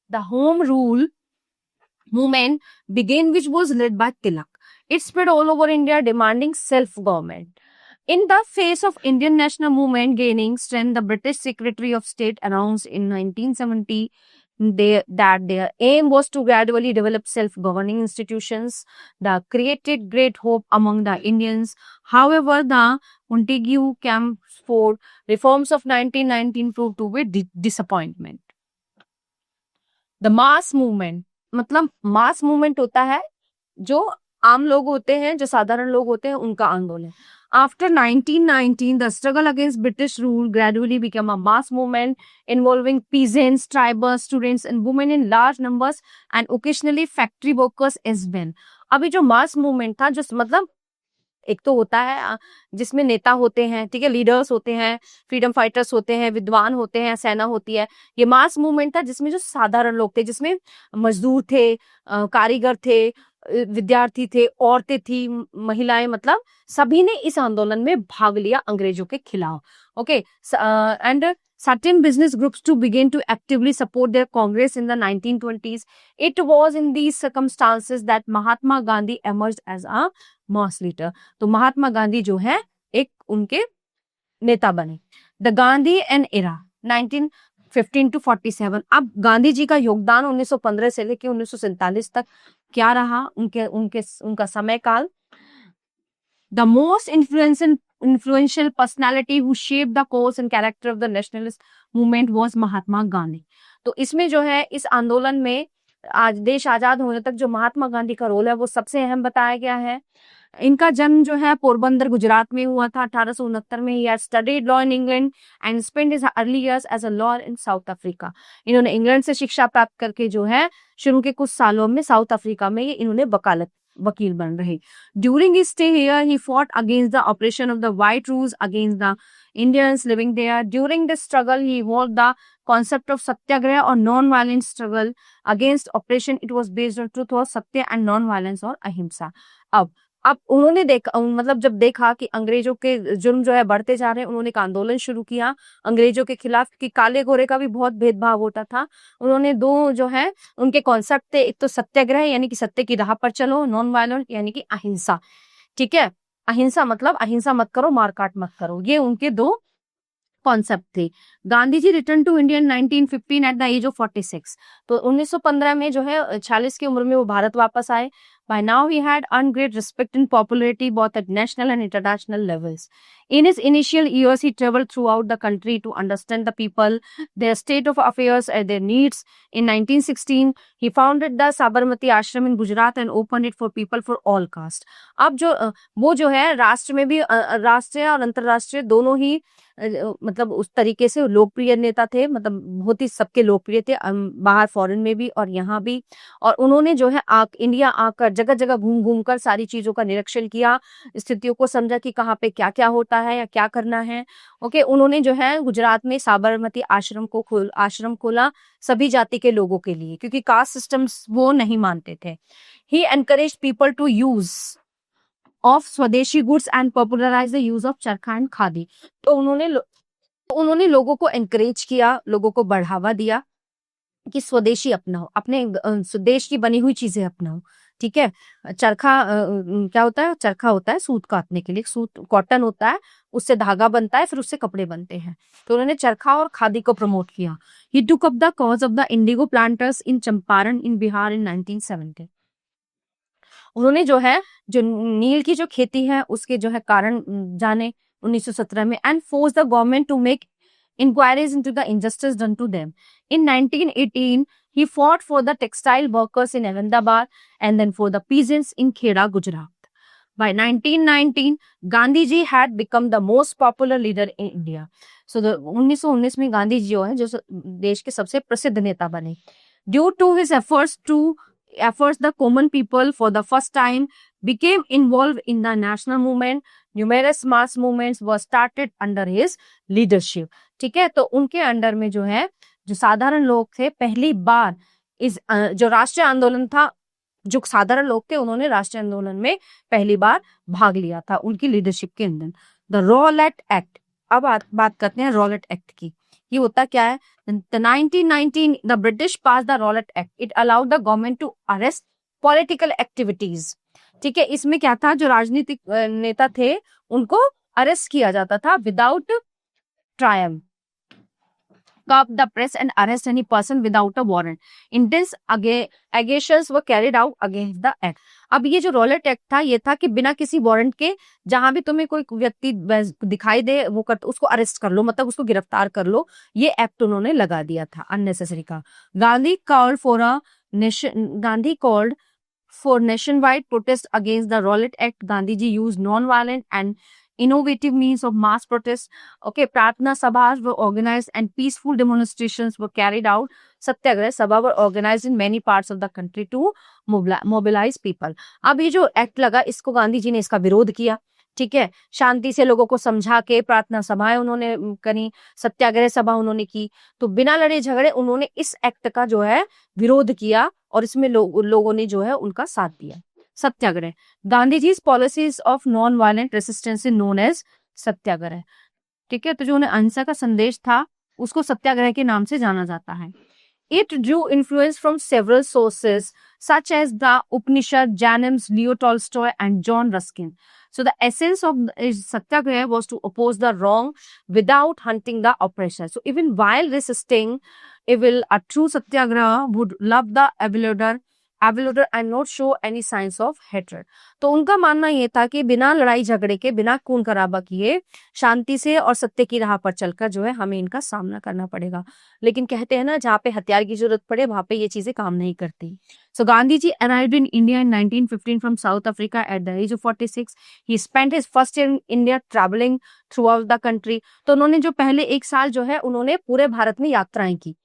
the home rule movement began, which was led by Tilak. It spread all over India, demanding self-government. In the face of Indian national movement gaining strength, the British Secretary of State announced in 1970 that their aim was to gradually develop self-governing institutions that created great hope among the Indians. However, the Montagu Chelmsford reforms of 1919 proved to be disappointment. The mass movement, मतलब mass movement होता है जो आम लोग होते हैं, जो साधारण लोग होते हैं, उनका आंदोलन. After 1919, the struggle against British rule gradually became a mass movement involving peasants, tribals, students and women in large numbers and occasionally factory workers as well. अभी जो mass movement था, जो मतलब एक तो होता है जिसमें नेता होते हैं, ठीक है, लीडर्स होते हैं, फ्रीडम फाइटर्स होते हैं, विद्वान होते हैं, सेना होती है. ये मास मूवमेंट था जिसमें जो साधारण लोग थे, जिसमें मजदूर थे, कारीगर थे, विद्यार्थी थे, औरतें थी, महिलाएं, मतलब सभी ने इस आंदोलन में भाग लिया अंग्रेजों के खिलाफ. Okay, and certain business groups to begin to actively support their Congress in the 1920s. It was in these circumstances that Mahatma Gandhi emerged as a mass leader. तो महात्मा गांधी जो है एक उनके नेता बने. The Gandhi and era 1915 to 47. अब गांधी जी का योगदान 1915 से लेकर 1947 तक क्या रहा, उनका समय काल. The most influential personality who shaped the course and character of the nationalist movement was Mahatma Gandhi. तो इसमें जो है इस आंदोलन में आज देश आजाद होने तक जो महात्मा गांधी का रोल है वो सबसे अहम बताया गया है. इनका जन्म जो है पोरबंदर गुजरात में हुआ था 1869 में. He had studied law in England and spent his early years as a lawyer in South Africa. इन्होंने इंग्लैंड से शिक्षा प्राप्त करके जो है शुरू के कुछ सालों में साउथ अफ्रीका में इन्होंने वकील बन रहे. During his stay here, he fought against the oppression of the white rulers against the Indians living there. During this struggle, he evolved the concept of satyagraha or non-violent struggle against oppression. It was based on truth or satya and non-violence or ahimsa. अब उन्होंने देखा, मतलब जब देखा कि अंग्रेजों के जुर्म जो है बढ़ते जा रहे हैं, उन्होंने एक आंदोलन शुरू किया अंग्रेजों के खिलाफ कि काले गोरे का भी बहुत भेदभाव होता था. उन्होंने दो जो है उनके कॉन्सेप्ट थे, एक तो सत्याग्रह यानी कि सत्य की राह पर चलो, नॉन वायलेंट यानी कि अहिंसा. ठीक है, अहिंसा मतलब अहिंसा मत करो, मारकाट मत करो, ये उनके दो कॉन्सेप्ट थे. Gandhi ji return to India 1915 at the age of 46. तो 1915 में जो है 46 की उम्र में वो भारत वापस आए. By now he had earned great respect and popularity both at national and international levels. In his initial years, he traveled throughout the country to understand the people, their state of affairs, and their needs. In 1916, he founded the Sabarmati Ashram in Gujarat and opened it for people for all caste. अब वो जो है राष्ट्र में भी राष्ट्रीय और अंतर्राष्ट्रीय दोनों ही मतलब उस तरीके से लोकप्रिय नेता थे, मतलब बहुत ही सबके लोकप्रिय थे, बाहर फॉरेन में भी और यहाँ भी। और उन्होंने जो है इंडिया आकर जगह जगह घूम घूम कर सारी चीजों का निरीक्षण किया, स्थितियों को समझा कि कहाँ पे क्या क्या होता है या क्या करना है। ओके, उन्होंने जो है गुजरात में साबरमती आश्रम खोला सभी जाति के लोगों के लिए, क्योंकि कास्ट सिस्टम्स वो नहीं मानते थे। He encourage people to use of swadeshi goods and popularise the use of charkha and khadi. तो उन्होंने लोगों को एनकरेज किया, लोगों को बढ़ावा दिया कि स्वदेशी अपनाओ, अपने देश की बनी हुई चीजें अपनाओ। ठीक है, चरखा क्या होता है? चरखा होता है सूत काटने के लिए, सूत कॉटन होता है, उससे धागा बनता है, फिर उससे कपड़े बनते हैं। तो उन्होंने चरखा और खादी को प्रमोट किया। He took up the cause of the indigo planters in Champaran in Bihar in 1970। उन्होंने जो है जो नील की जो खेती है उसके जो है कारण जाने 1917 में, and force the government to make inquiries into the injustice done to them. In 1918, he fought for the textile workers in Ahmedabad and then for the peasants in Kheda, Gujarat. By 1919, Gandhi ji had become the most popular leader in India. So, 1919 में गांधी जी जो है जो देश के सबसे प्रसिद्ध नेता बने. Due to his efforts, the common people for the first time became involved in the national movement. Numerous mass movements were started under his leadership. ठीक है, तो उनके अंडर में जो है जो साधारण लोग थे, पहली बार इस जो राष्ट्रीय आंदोलन था, जो साधारण लोग थे उन्होंने राष्ट्रीय आंदोलन में पहली बार भाग लिया था उनकी लीडरशिप के अंदर। द रॉलेट एक्ट, अब बात करते हैं रॉलेट एक्ट की। ये होता क्या है? The 1919 the British passed the Rowlatt Act. It allowed the government to arrest political activities. ठीक है, इसमें क्या था? जो राजनीतिक नेता थे उनको अरेस्ट किया जाता था without trial, curb the press and arrest any person without a warrant. Intense allegations were carried out against the act. अब ये जो रॉलेट एक्ट था ये था कि बिना किसी वारंट के जहां भी तुम्हें कोई व्यक्ति दिखाई दे वो उसको अरेस्ट कर लो, मतलब उसको गिरफ्तार कर लो, ये एक्ट उन्होंने लगा दिया था अननेसेसरी का। Gandhi called for nationwide protest against the Rowlatt Act. Gandhi ji used non-violent and innovative means of mass protest. Okay, प्रार्थना sabhas were organized and peaceful demonstrations were carried out. सत्याग्रह सभा were organized in many parts of the country to mobilize people. अब ये जो act लगा इसको गांधी जी ने इसका विरोध किया। ठीक है, शांति से लोगों को समझा के प्रार्थना सभाएं उन्होंने करी, सत्याग्रह सभा उन्होंने की। तो बिना लड़े झगड़े उन्होंने इस एक्ट का जो है विरोध किया और इसमें लोगों ने जो है उनका साथ दिया। Satyagraha, Gandhi ji policies of non violent resistance known as satyagraha. ठीक है, तो जो उन्हें अहिंसा का संदेश था उसको सत्याग्रह के नाम से जाना जाता है। It drew influence from several sources such as the Upanishad, Jainism, Leo Tolstoy and John Ruskin. So the essence of Satyagraha was to oppose the wrong without hunting the oppressor. So even while resisting evil, a true Satyagraha would love the eviler and not show any signs of hatred. तो उनका मानना ये था कि बिना लड़ाई झगड़े के, बिना खून खराबा किए, शांति से और सत्य की राह पर चलकर जो है हमें इनका सामना करना पड़ेगा। लेकिन कहते हैं ना, जहाँ पे हथियार की जरूरत पड़े वहां पे ये चीजें काम नहीं करती। So Gandhi ji arrived in India in 1915 from South Africa at the age of 46. He spent his first year in India traveling throughout the country. तो उन्होंने जो पहले एक साल जो है उन्होंने पूरे भारत में यात्राएं की,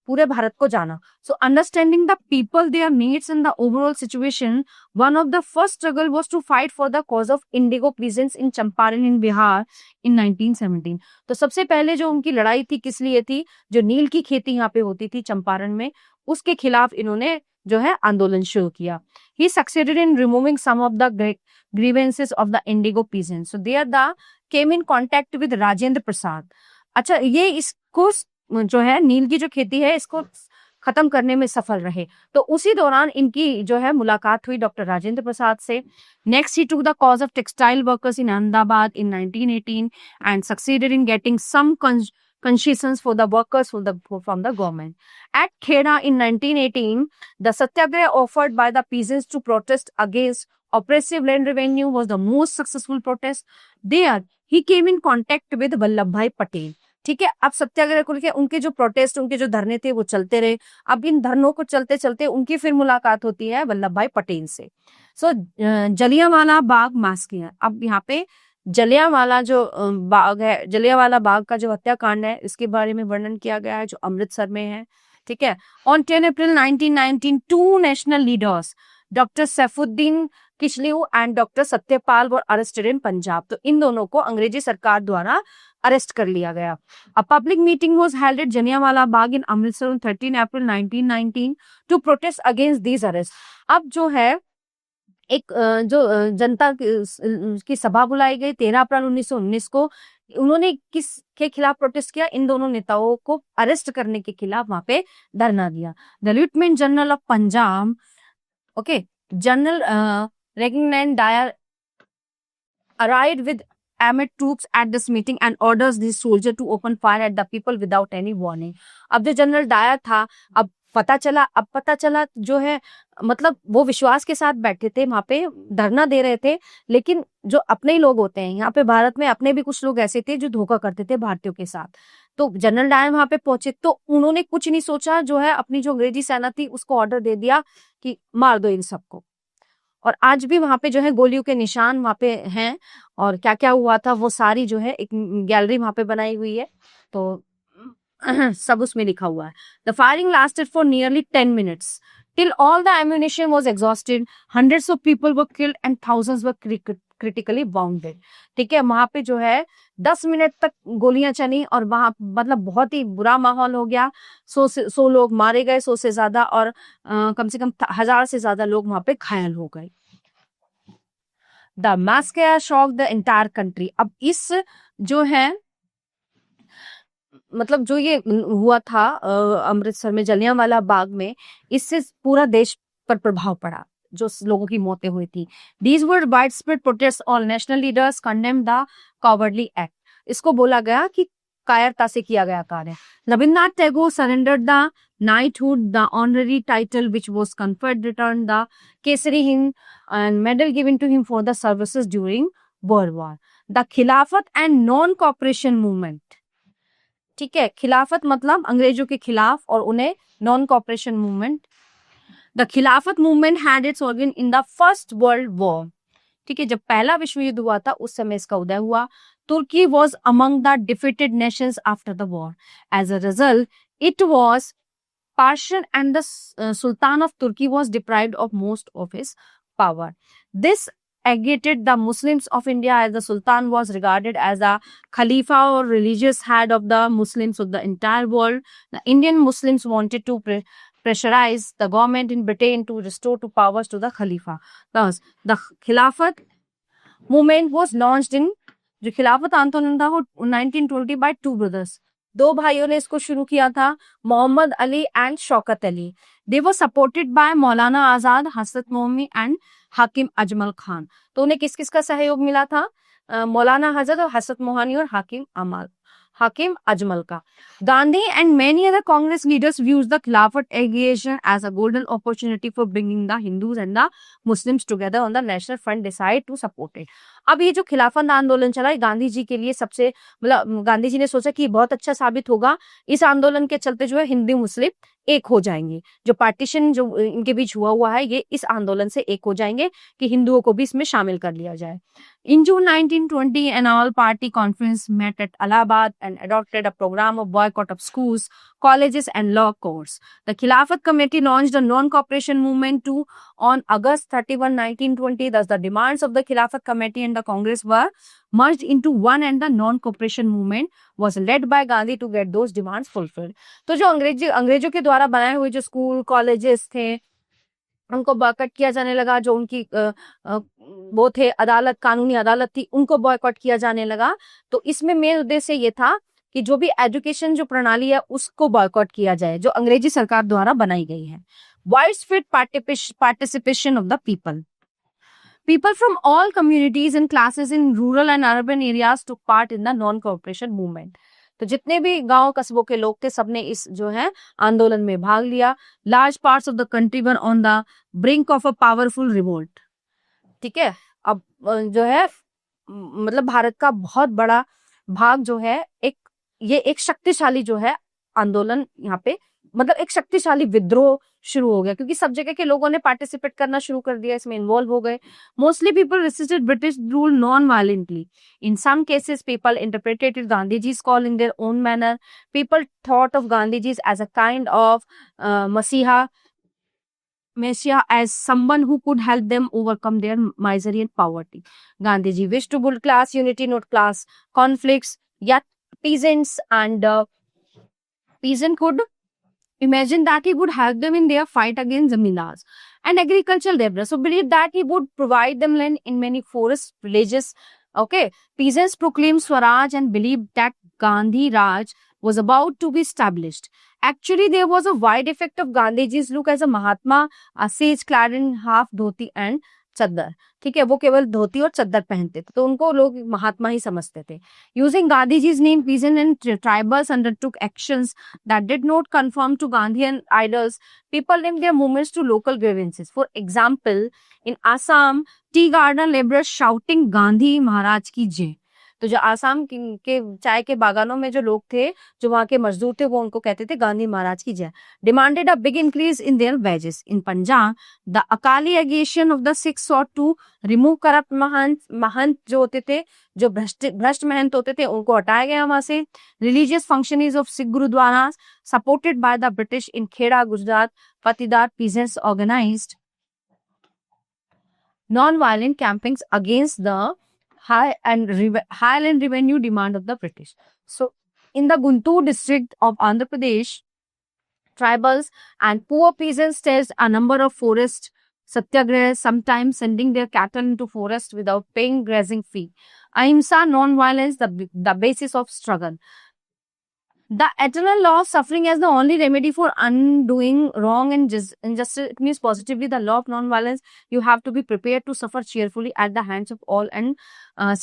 पूरे भारत को जाना। So understanding the people, their needs and the overall situation, one of the first struggle was to fight for the cause of indigo peasants in Champaran in Bihar in 1917. तो सबसे पहले जो उनकी लड़ाई थी किस लिए थी? जो नील की खेती यहाँ पे होती थी चंपारण में, उसके खिलाफ इन्होंने जो है आंदोलन शुरू किया। He succeeded in removing some of the grievances of the indigo peasants. So there the came in contact with Rajendra Prasad. अच्छा, ये इसको जो है नील की जो खेती है इसको खत्म करने में सफल रहे। तो उसी दौरान इनकी जो है मुलाकात हुई डॉक्टर राजेंद्र प्रसाद से। Next he took the cause of textile workers in Ahmedabad in 1918 and succeeded in getting some concessions for the workers from the government. At Kheda in 1918, the satyagraha offered by the peasants to protest against oppressive land revenue was the most successful protest. There, he came in contact with Vallabh भाई पटेल। ठीक है, अब सत्याग्रह को लेकर उनके जो protest, उनके जो धरने थे वो चलते रहे। अब इन धरनों को चलते चलते उनकी फिर मुलाकात होती है वल्लभ भाई पटेल से। सो जलियांवाला बाग मैसेकर, अब यहाँ पे जलियांवाला जो बाग है, जलियांवाला बाग का जो हत्याकांड है, इसके बारे में वर्णन किया गया है, जो अमृतसर में है। ठीक है, on 10 April 1919 two national leaders doctor Saifuddin Kitchlew and doctor Satyapal were arrested in Punjab. तो इन दोनों को अंग्रेजी सरकार द्वारा अरेस्ट कर लिया गया। A public meeting was held at Jallianwala Bagh in Amritsar on 13 April 1919 to protest against these arrest. अब जो है एक जनता की सभा बुलाई गई 13 अप्रैल 1919 को। उन्होंने किस के खिलाफ प्रोटेस्ट किया? इन दोनों नेताओं को अरेस्ट करने के खिलाफ वहां पे धरना दिया। The lieutenant general of Punjab, okay, general रेगिंगनैन Dyer arrived with armed troops at this meeting and orders these soldiers to open fire at the people without any warning। अब जो जनरल डायर था, अब पता चला जो है, मतलब वो विश्वास के साथ बैठे थे वहां पे, धरना दे रहे थे, लेकिन जो अपने ही लोग होते हैं यहाँ पे भारत में, अपने भी कुछ लोग ऐसे थे जो धोखा करते थे भारतीयों के साथ। तो जनरल डायर वहां पे पहुंचे तो उन्होंने कुछ नहीं सोचा, जो है अपनी जो अंग्रेजी सेना थी उसको ऑर्डर दे दिया कि मार दो इन सबको। और आज भी वहां पे जो है गोलियों के निशान वहां पे हैं, और क्या क्या हुआ था वो सारी जो है एक गैलरी वहां पे बनाई हुई है, तो सब उसमें लिखा हुआ है। The firing lasted for nearly 10 minutes till all the ammunition was exhausted, hundreds of people were killed and thousands were critically bounded. ठीक है, वहां पे जो है 10 मिनट तक गोलियां चली और वहां मतलब बहुत ही बुरा माहौल हो गया। 100 लोग मारे गए, 100 से ज्यादा, और कम से कम 1000 से ज्यादा लोग वहां पे घायल हो गए। The massacre shocked the entire country. अब इस जो है मतलब जो ये हुआ था अमृतसर में जलियांवाला बाग में, इससे पूरा देश पर प्रभाव पड़ा, जो लोगों की मौतें हुई थी। These were widespread protests, all national leaders condemned the cowardly act। इसको बोला गया कि कायरता से किया गया कार्य। Rabindranath Tagore surrendered the knighthood, the honorary title which was conferred, returned the Kesari Hind and medal given to him for the services during World War। The खिलाफत and non-cooperation movement, ठीक है, खिलाफत मतलब अंग्रेजों के खिलाफ और उन्हें नॉन कॉपरेशन मूवमेंट। द खिलाफत movement had its origin in the first world war. ठीक है, जब पहला विश्व युद्ध हुआ था उस समय इसका उदय हुआ। Turkey was among the defeated nations after the war. As a result it was partition and the Sultan of Turkey was deprived of most of his power. This agitated the Muslims of India, as the Sultan was regarded as the Khalifa or religious head of the Muslims of the entire world. The Indian Muslims wanted to pressurize the government in Britain to restore to powers to the Khalifa. Thus, the Khilafat movement was launched in, जो खिलाफत आंदोलन था वो 1920 by two brothers, दो भाइयों ने इसको शुरू किया था, Mohammad Ali and Shaukat Ali. They were supported by Maulana Azad, Hasrat Mohammadi and हाकिम अजमल खान। तो उन्हें किस किस का सहयोग मिला था? मौलाना हजरत और हसरत मोहानी और हाकिम अजमल का। Gandhi and many other Congress leaders views the Khilafat एग्रीगेशन as a golden opportunity for bringing the Hindus and the Muslims together on the national front, decide to support it. अब ये जो खिलाफत आंदोलन चला, गांधी जी के लिए सबसे, मतलब गांधी जी ने सोचा कि बहुत अच्छा साबित होगा, इस आंदोलन के चलते जो है हिंदू मुस्लिम एक हो जाएंगे। जो पार्टीशन जो इनके बीच हुआ है, ये इस आंदोलन से एक हो जाएंगे कि हिंदुओं को भी इसमें शामिल कर लिया जाए। In June 1920, an all-party conference met at Allahabad and adopted a program of boycott of schools, colleges, and law courts. The Khilafat Committee launched a non-cooperation movement too on August 31, 1920. Thus, the demands of the Khilafat Committee and the Congress were merged into one, and the non-cooperation movement was led by Gandhi to get those demands fulfilled. तो जो अंग्रेजों के द्वारा बनाए हुए जो school colleges थे उनको बॉयकॉट किया जाने लगा, जो उनकी वो थे अदालत, कानूनी अदालत थी, उनको बॉयकॉट किया जाने लगा। तो इसमें मेन उद्देश्य ये था कि जो भी एजुकेशन जो प्रणाली है उसको बॉयकॉट किया जाए, जो अंग्रेजी सरकार द्वारा बनाई गई है। Widespread participation of the people from all communities and classes in rural and urban areas took part in the non-cooperation movement। तो जितने भी गांव कस्बों के लोग थे सबने इस जो है आंदोलन में भाग लिया। Large parts of the country were on the brink of a powerful revolt. ठीक है, अब जो है मतलब भारत का बहुत बड़ा भाग जो है ये एक शक्तिशाली जो है आंदोलन यहाँ पे, मतलब एक शक्तिशाली विद्रोह शुरू हो गया, क्योंकि सब जगह के लोगों ने पार्टिसिपेट करना शुरू कर दिया, इसमें इन्वॉल्व हो गए. Mostly people resisted British rule non violently. In some cases people interpreted Gandhiji's call in their own manner. People thought of Gandhiji as a kind of Messiah, as someone who could help them overcome their misery and poverty. Gandhiji wished to build class unity, not class conflicts. Yet peasants and peasant could imagine that he would help them in their fight against zamindars and agricultural laborers. So believed that he would provide them land in many forest villages. Okay, peasants proclaimed Swaraj and believed that Gandhi Raj was about to be established. Actually, there was a wide effect of Gandhiji's look as a Mahatma, a sage clad in half dhoti and चद्दर. ठीक है, वो केवल धोती और चद्दर पहनते थे, तो उनको लोग महात्मा ही समझते थे. Using Gandhiji's name, peasants and tribals undertook actions that did not conform to Gandhian ideals. People named their movements to local grievances. For example, in Assam, tea garden laborers shouting Gandhi Maharaj की जय. तो जो आसाम के चाय के बागानों में जो लोग थे, जो वहां के मजदूर थे, वो उनको कहते थे गांधी महाराज की जय. Demanded a big increase in their wages. In Punjab the Akali agitation of the Sikhs sought to remove corrupt mahant जो होते थे, जो भ्रष्ट महंत होते थे, उनको हटाया गया वहां से. Religious functioning of Sikh gurdwara supported by the British in Kheda Gujarat. Patidar peasants organised non-violent campaigns against the high-end revenue demand of the British. So, in the Guntur district of Andhra Pradesh, tribals and poor peasants staged a number of forest satyagrahas, sometimes sending their cattle into forest without paying grazing fee. Ahimsa, non-violence, the basis of struggle. The eternal law of suffering as the only remedy for undoing wrong and injustice. It means positively the law of non-violence. You have to be prepared to suffer cheerfully at the hands of all and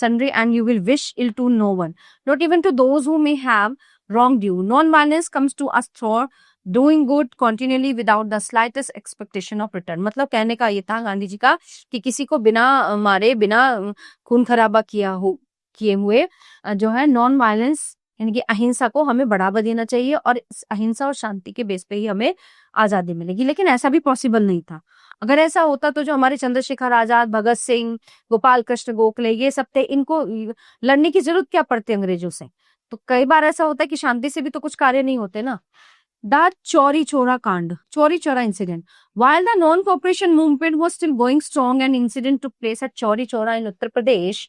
sundry, and you will wish ill to no one, not even to those who may have wronged you. Non-violence comes to us through doing good continually without the slightest expectation of return. मतलब कहने का ये था गांधी जी का कि किसी को बिना मारे, बिना खून खराबा किए हुए जो है नॉन वायलेंस यानी कि अहिंसा को हमें बढ़ावा देना चाहिए, और इस अहिंसा और शांति के बेस पे ही हमें आजादी मिलेगी. लेकिन ऐसा भी पॉसिबल नहीं था. अगर ऐसा होता तो जो हमारे चंद्रशेखर आजाद, भगत सिंह, गोपाल कृष्ण गोखले ये सब थे, इनको लड़ने की जरूरत क्या पड़ती अंग्रेजों से. तो कई बार ऐसा होता है कि शांति से भी तो कुछ कार्य नहीं होते ना. द चौरी चौरा कांड, Chauri Chaura incident. While the non-cooperation movement was still going strong, an incident took place at Chauri Chaura in Uttar Pradesh.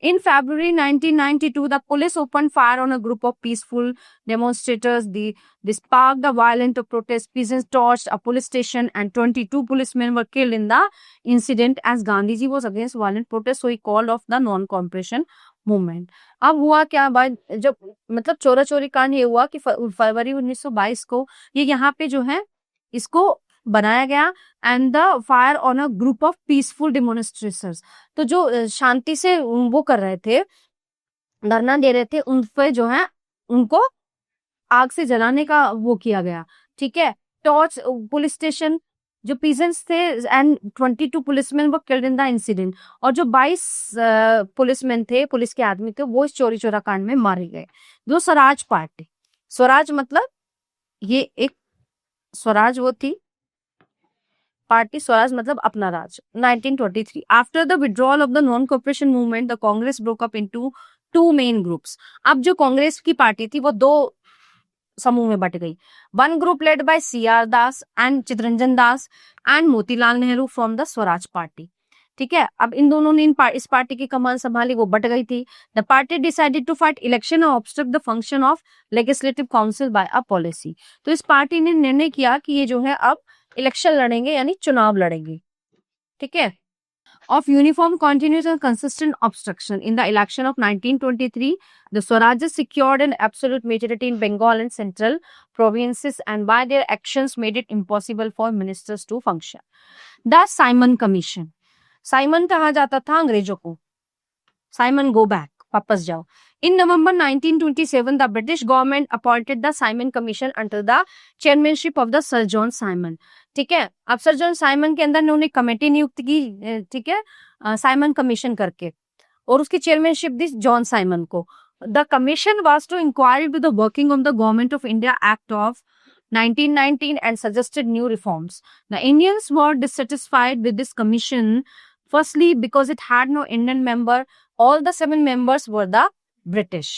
In February 1992, the police opened fire on a group of peaceful demonstrators. They sparked a violent protest. Peasants torched a police station and 22 policemen were killed in the incident. As Gandhiji was against violent protests, so he called off the non-cooperation movement. अब हुआ क्या भाई, जब मतलब चोरा चोरी कांड ये हुआ कि फरवरी 1922 को ये यहाँ पे जो है इसको बनाया गया, and the fire on a group of peaceful demonstrators. तो जो शांति से वो कर रहे थे, धरना दे रहे थे, उन पे जो है उनको आग से जलाने का वो किया गया. ठीक है, टॉर्च पुलिस स्टेशन, जो पीजेंट्स थे एंड 22 पुलिसमैन वो किल्ड इन द इंसिडेंट. और जो 22 पुलिसमैन थे, पुलिस के आदमी थे, वो इस चोरी चोरा कांड में मारे गए. जो स्वराज पार्टी, स्वराज मतलब ये एक स्वराज वो थी पार्टी, स्वराज मतलब अपना राज. 1923 after the withdrawal of the non corporation movement, the Congress broke up into two main groups. अब जो कांग्रेस की पार्टी थी वो दो समूह में बट गई. One group led by CR Das and Chittaranjan Das and Motilal Nehru from the Swaraj party. ठीक है, अब इन दोनों ने इस पार्टी की कमान संभाली, वो बट गई थी. The party decided to fight election और obstruct the function of legislative council by a policy. तो इस पार्टी ने निर्णय किया कि ये जो है अब इलेक्शन लड़ेंगे, यानी चुनाव लड़ेंगे. ठीक है, of uniform, continuous and consistent obstruction. In the election of 1923, the Swarajis secured an absolute majority in Bengal and central provinces, and by their actions made it impossible for ministers to function. The Simon Commission. Simon कहा जाता था अंग्रेजों को, Simon go back, वापस जाओ. In November 1927, the British government appointed the Simon Commission under the chairmanship of the Sir John Simon. ठीक है, अब सर जॉन साइमन के अंदर उन्होंने कमेटी नियुक्त की. ठीक है, साइमन कमीशन करके. और उसकी चेयरमैनशिप दी जॉन साइमन को। The commission was to inquire into the working of the Government of India Act of 1919 and suggested new reforms. The Indians were dissatisfied with this commission, firstly because it had no Indian member. All the 7 members were the British.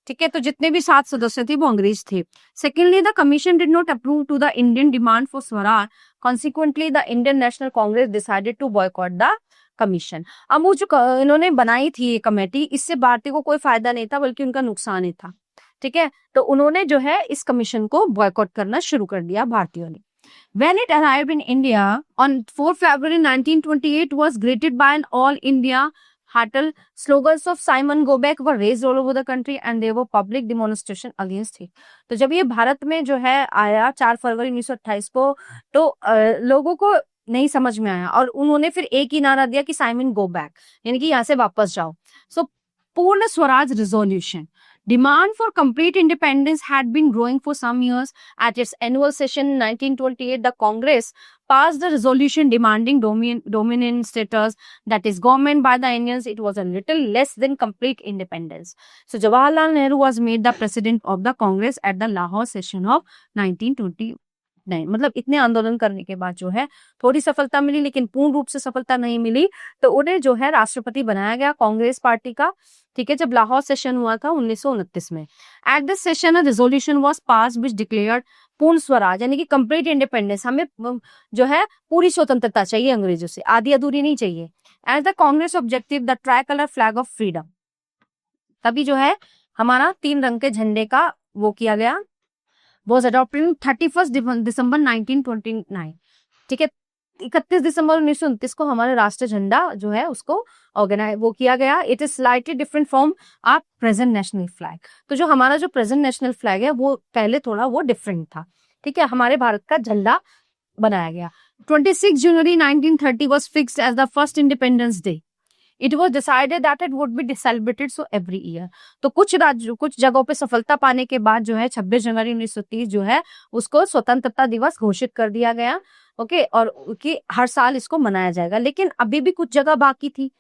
ठीक है, तो जितने भी 7 सदस्य थे वो अंग्रेज थे। Secondly, the commission did not approve to the Indian demand for Swaraj. Consequently, the Indian National Congress decided to boycott the commission. अब वो जो इन्होंने बनाई थी ये कमेटी, इससे भारतीय को कोई फायदा नहीं था बल्कि उनका नुकसान ही था। ठीक है, तो उन्होंने जो है इस कमीशन को बॉयकॉट करना शुरू कर दिया भारतीयों ने। When it arrived in India on 4 February 1928 was greeted by an all India huddle. Slogans of Simon Go Back were raised all over the country and there were public demonstration against it. तो जब ये भारत में जो है आया 4 फरवरी 1928 को, तो लोगों को नहीं समझ में आया और उन्होंने फिर एक ही नारा दिया कि साइमन गो बैक, यानी कि यहाँ से वापस जाओ। सो पूर्ण Swaraj resolution, demand for complete independence had been growing for some years. At its annual session in 1928, the Congress passed the resolution demanding dominion status, that is government by the Indians. It was a little less than complete independence. So Jawaharlal Nehru was made the president of the Congress at the Lahore session of 1929. मतलब इतने आंदोलन करने के बाद जो है थोड़ी सफलता मिली, लेकिन पूर्ण रूप से सफलता नहीं मिली, तो उन्हें जो है राष्ट्रपति बनाया गया कांग्रेस पार्टी का। ठीक है, जब लाहौर सेशन हुआ था 1929 में। At this session a resolution was passed which declared पूर्ण स्वराज, यानी कि कंप्लीट इंडिपेंडेंस, हमें जो है पूरी स्वतंत्रता चाहिए अंग्रेजों से, आधी अधूरी नहीं चाहिए। As the Congress objective the tricolour flag of freedom, तभी जो है हमारा 3 रंग के झंडे का वो किया गया, was adopted on 31 December 1929। ठीक है, 31 दिसंबर 1929 को हमारा राष्ट्रीय झंडा जो है उसको ऑर्गेनाइज वो किया गया। It is slightly different from our present national flag. तो जो हमारा जो प्रेजेंट नेशनल फ्लैग है वो पहले थोड़ा वो डिफरेंट था। ठीक है, हमारे भारत का झंडा बनाया गया। 26 जनवरी 1930 was fixed as the first Independence Day. It was decided that it would be celebrated so every year. तो कुछ जगहों पे सफलता पाने के बाद जो है 26 जनवरी 1930 जो है उसको स्वतंत्रता दिवस घोषित कर दिया गया। ओके, और कि हर साल इसको मनाया जाएगा, लेकिन अभी भी कुछ जगह बाकी थी।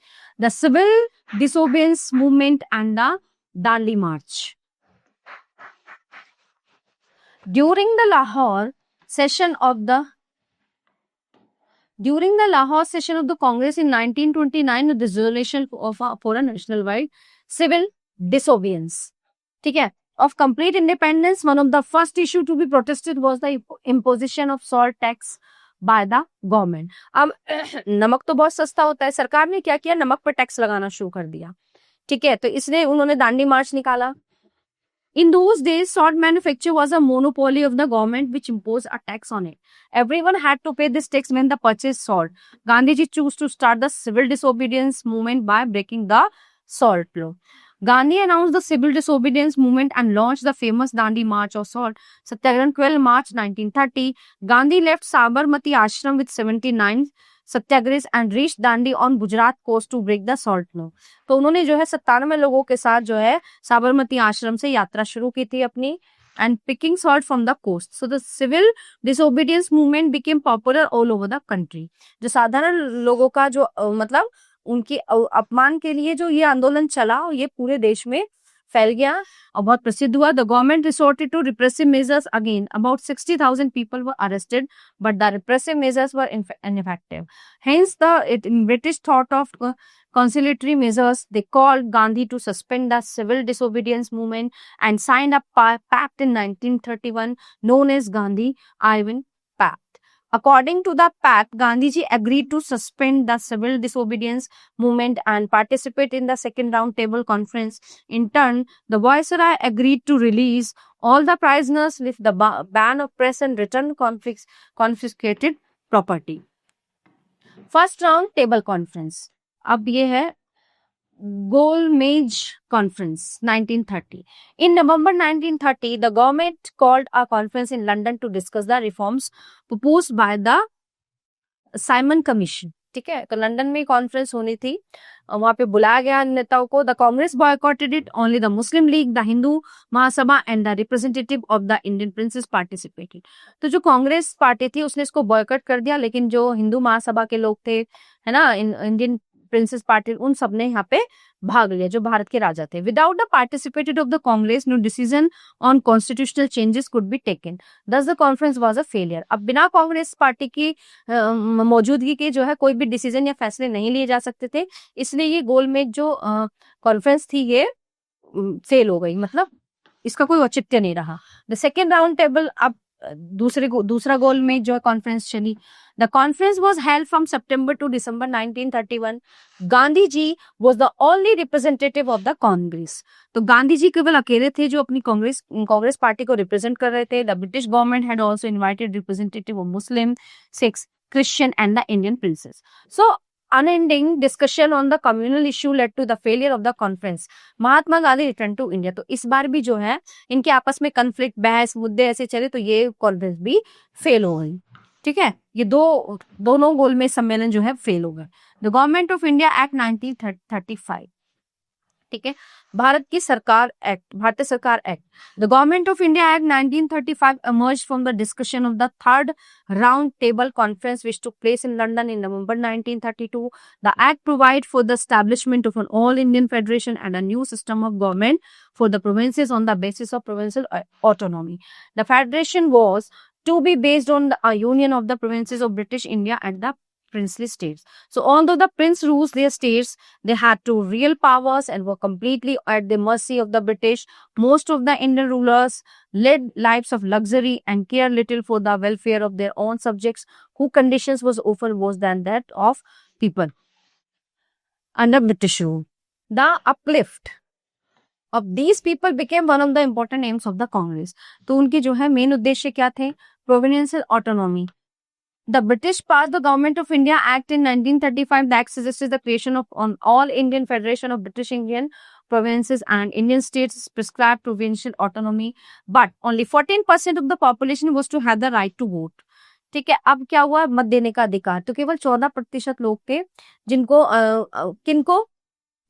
The civil disobedience movement and the Dandi march. During the Lahore session of the Congress in 1929, the resolution for a national-wide civil disobedience, ठीक है, of complete independence, one of the first issue to be protested was the imposition of salt tax by the government. अब नमक तो बहुत सस्ता होता है, सरकार ने क्या किया, नमक पर टैक्स लगाना शुरू कर दिया। ठीक है, तो इसलिए उन्होंने दांडी मार्च निकाला। In those days, salt manufacture was a monopoly of the government which imposed a tax on it. Everyone had to pay this tax when they purchased salt. Gandhiji chose to start the civil disobedience movement by breaking the salt law. Gandhi announced the civil disobedience movement and launched the famous Dandi March of Salt Satyagraha 12 March 1930. Gandhi left Sabarmati Ashram with 79 satyagraha and reach Dandi on Gujarat coast to break the salt law. तो उन्होंने जो है 97 लोगों के साथ जो है साबरमती आश्रम से यात्रा शुरू की थी अपनी, and picking salt from the coast. So the civil disobedience movement became popular all over the country. जो साधारण लोगों का जो मतलब उनकी अपमान के लिए जो ये आंदोलन चला, ये पूरे देश में फैल गया और बहुत प्रसिद्ध हुआ। The government resorted to repressive measures again. About 60,000 people were arrested, but the repressive measures were ineffective. Hence, the British thought of conciliatory measures. They called Gandhi to suspend the civil disobedience movement and signed a pact in 1931 known as Gandhi-Irwin Pact. According to the pact, Gandhiji agreed to suspend the civil disobedience movement and participate in the second round table conference. In turn, the Viceroy agreed to release all the prisoners with the ban of press and return confiscated property. First round table conference. अब ये है Golmage Conference 1930. In November 1930, the government called a conference in London to discuss the reforms proposed by the Simon Commission. ठीक है, तो London में conference होनी थी, वहां पे बुलाया गया नेताओं को। The Congress boycotted it, only the Muslim league, the Hindu Mahasabha and the representative of the Indian princess participated. तो जो कांग्रेस पार्टी थी उसने इसको बॉयकॉट कर दिया, लेकिन जो हिंदू महासभा के लोग थे, है ना, इंडियन प्रिंसेस पार्टी, उन सब ने यहाँ पे भाग लिया, जो भारत के राजा थे। Without the participated of the Congress no decision on constitutional changes could be taken, thus the conference was a failure. अब बिना कांग्रेस पार्टी की मौजूदगी के जो है कोई भी डिसीजन या फैसले नहीं लिए जा सकते थे, इसलिए ये गोलमेज जो कॉन्फ्रेंस थी ये फेल हो गई, मतलब इसका कोई औचित्य नहीं रहा। द सेकेंड राउंड टेबल, अब दूसरा गोल में जो कॉन्फ्रेंस चली। The conference was held from September to December 1931। Gandhi ji was the only representative of the Congress. तो गांधी जी केवल अकेले थे जो अपनी कांग्रेस पार्टी को रिप्रेजेंट कर रहे थे। The British government had also invited representative of Muslim, Sikhs, Christian and the Indian princes. So unending discussion on the communal issue led to the failure of the conference. Mahatma Gandhi return to India. तो इस बार भी जो है इनके आपस में conflict, बहस, मुद्दे ऐसे चले तो ये कॉन्फ्रेंस भी फेल हो गई। ठीक है, ये दोनों गोलमेज सम्मेलन जो है फेल हो गए। The Government of India act 1935, ठीक है, भारतीय सरकार act. The Government of India act 1935 emerged from the discussion of the third round table conference which took place in London in November 1932. The act provided for the establishment of an all Indian federation and a new system of government for the provinces on the basis of provincial autonomy. The federation was to be based on a union of the provinces of British India and the princely states. So although the prince rules their states, they had two real powers and were completely at the mercy of the British. Most of the Indian rulers led lives of luxury and cared little for the welfare of their own subjects, whose conditions was often worse than that of people under British rule. The uplift of these people became one of the important aims of the Congress. तो उनके जो है main उद्देश्य क्या थे? Provincial autonomy. The British passed the Government of India Act in 1935. The act suggested the creation of an all-Indian Federation of British Indian provinces and Indian states prescribed provincial autonomy. But only 14% of the population was to have the right to vote. ठीक है, अब क्या हुआ? मत देने का अधिकार तो केवल 14% लोग थे जिनको किनको,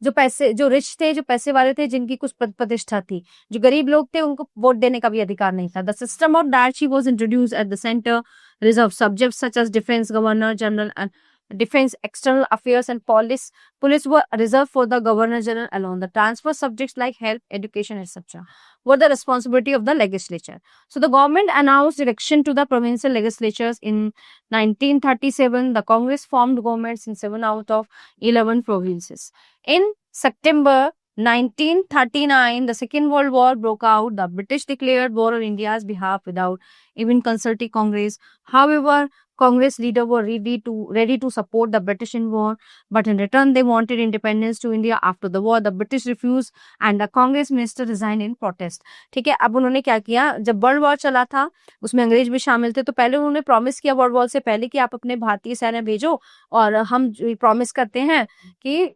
जो रिच थे, जो पैसे वाले थे, जिनकी कुछ प्रतिष्ठा थी। जो गरीब लोग थे उनको वोट देने का भी अधिकार नहीं था। The system of dyarchy was introduced at the centre, reserve subjects such as defence, governor general and defense, external affairs and police were reserved for the governor general alone. The transfer subjects like health, education, etc. were the responsibility of the legislature. So the government announced election to the provincial legislatures in 1937. The Congress formed governments in 7 out of 11 provinces. In September 1939, the Second World War broke out. The British declared war on India's behalf without even consulting Congress. However, Congress leaders were ready to support the British in war, but in return they wanted independence to India. After the war, the British refused and the Congress minister resigned in protest. ठीक है, अब उन्होंने क्या किया? जब world war चला था उसमें अंग्रेज भी शामिल थे, तो पहले उन्होंने प्रॉमिस किया वर्ल्ड वॉर से पहले कि आप अपने भारतीय सेना भेजो और हम प्रॉमिस करते हैं कि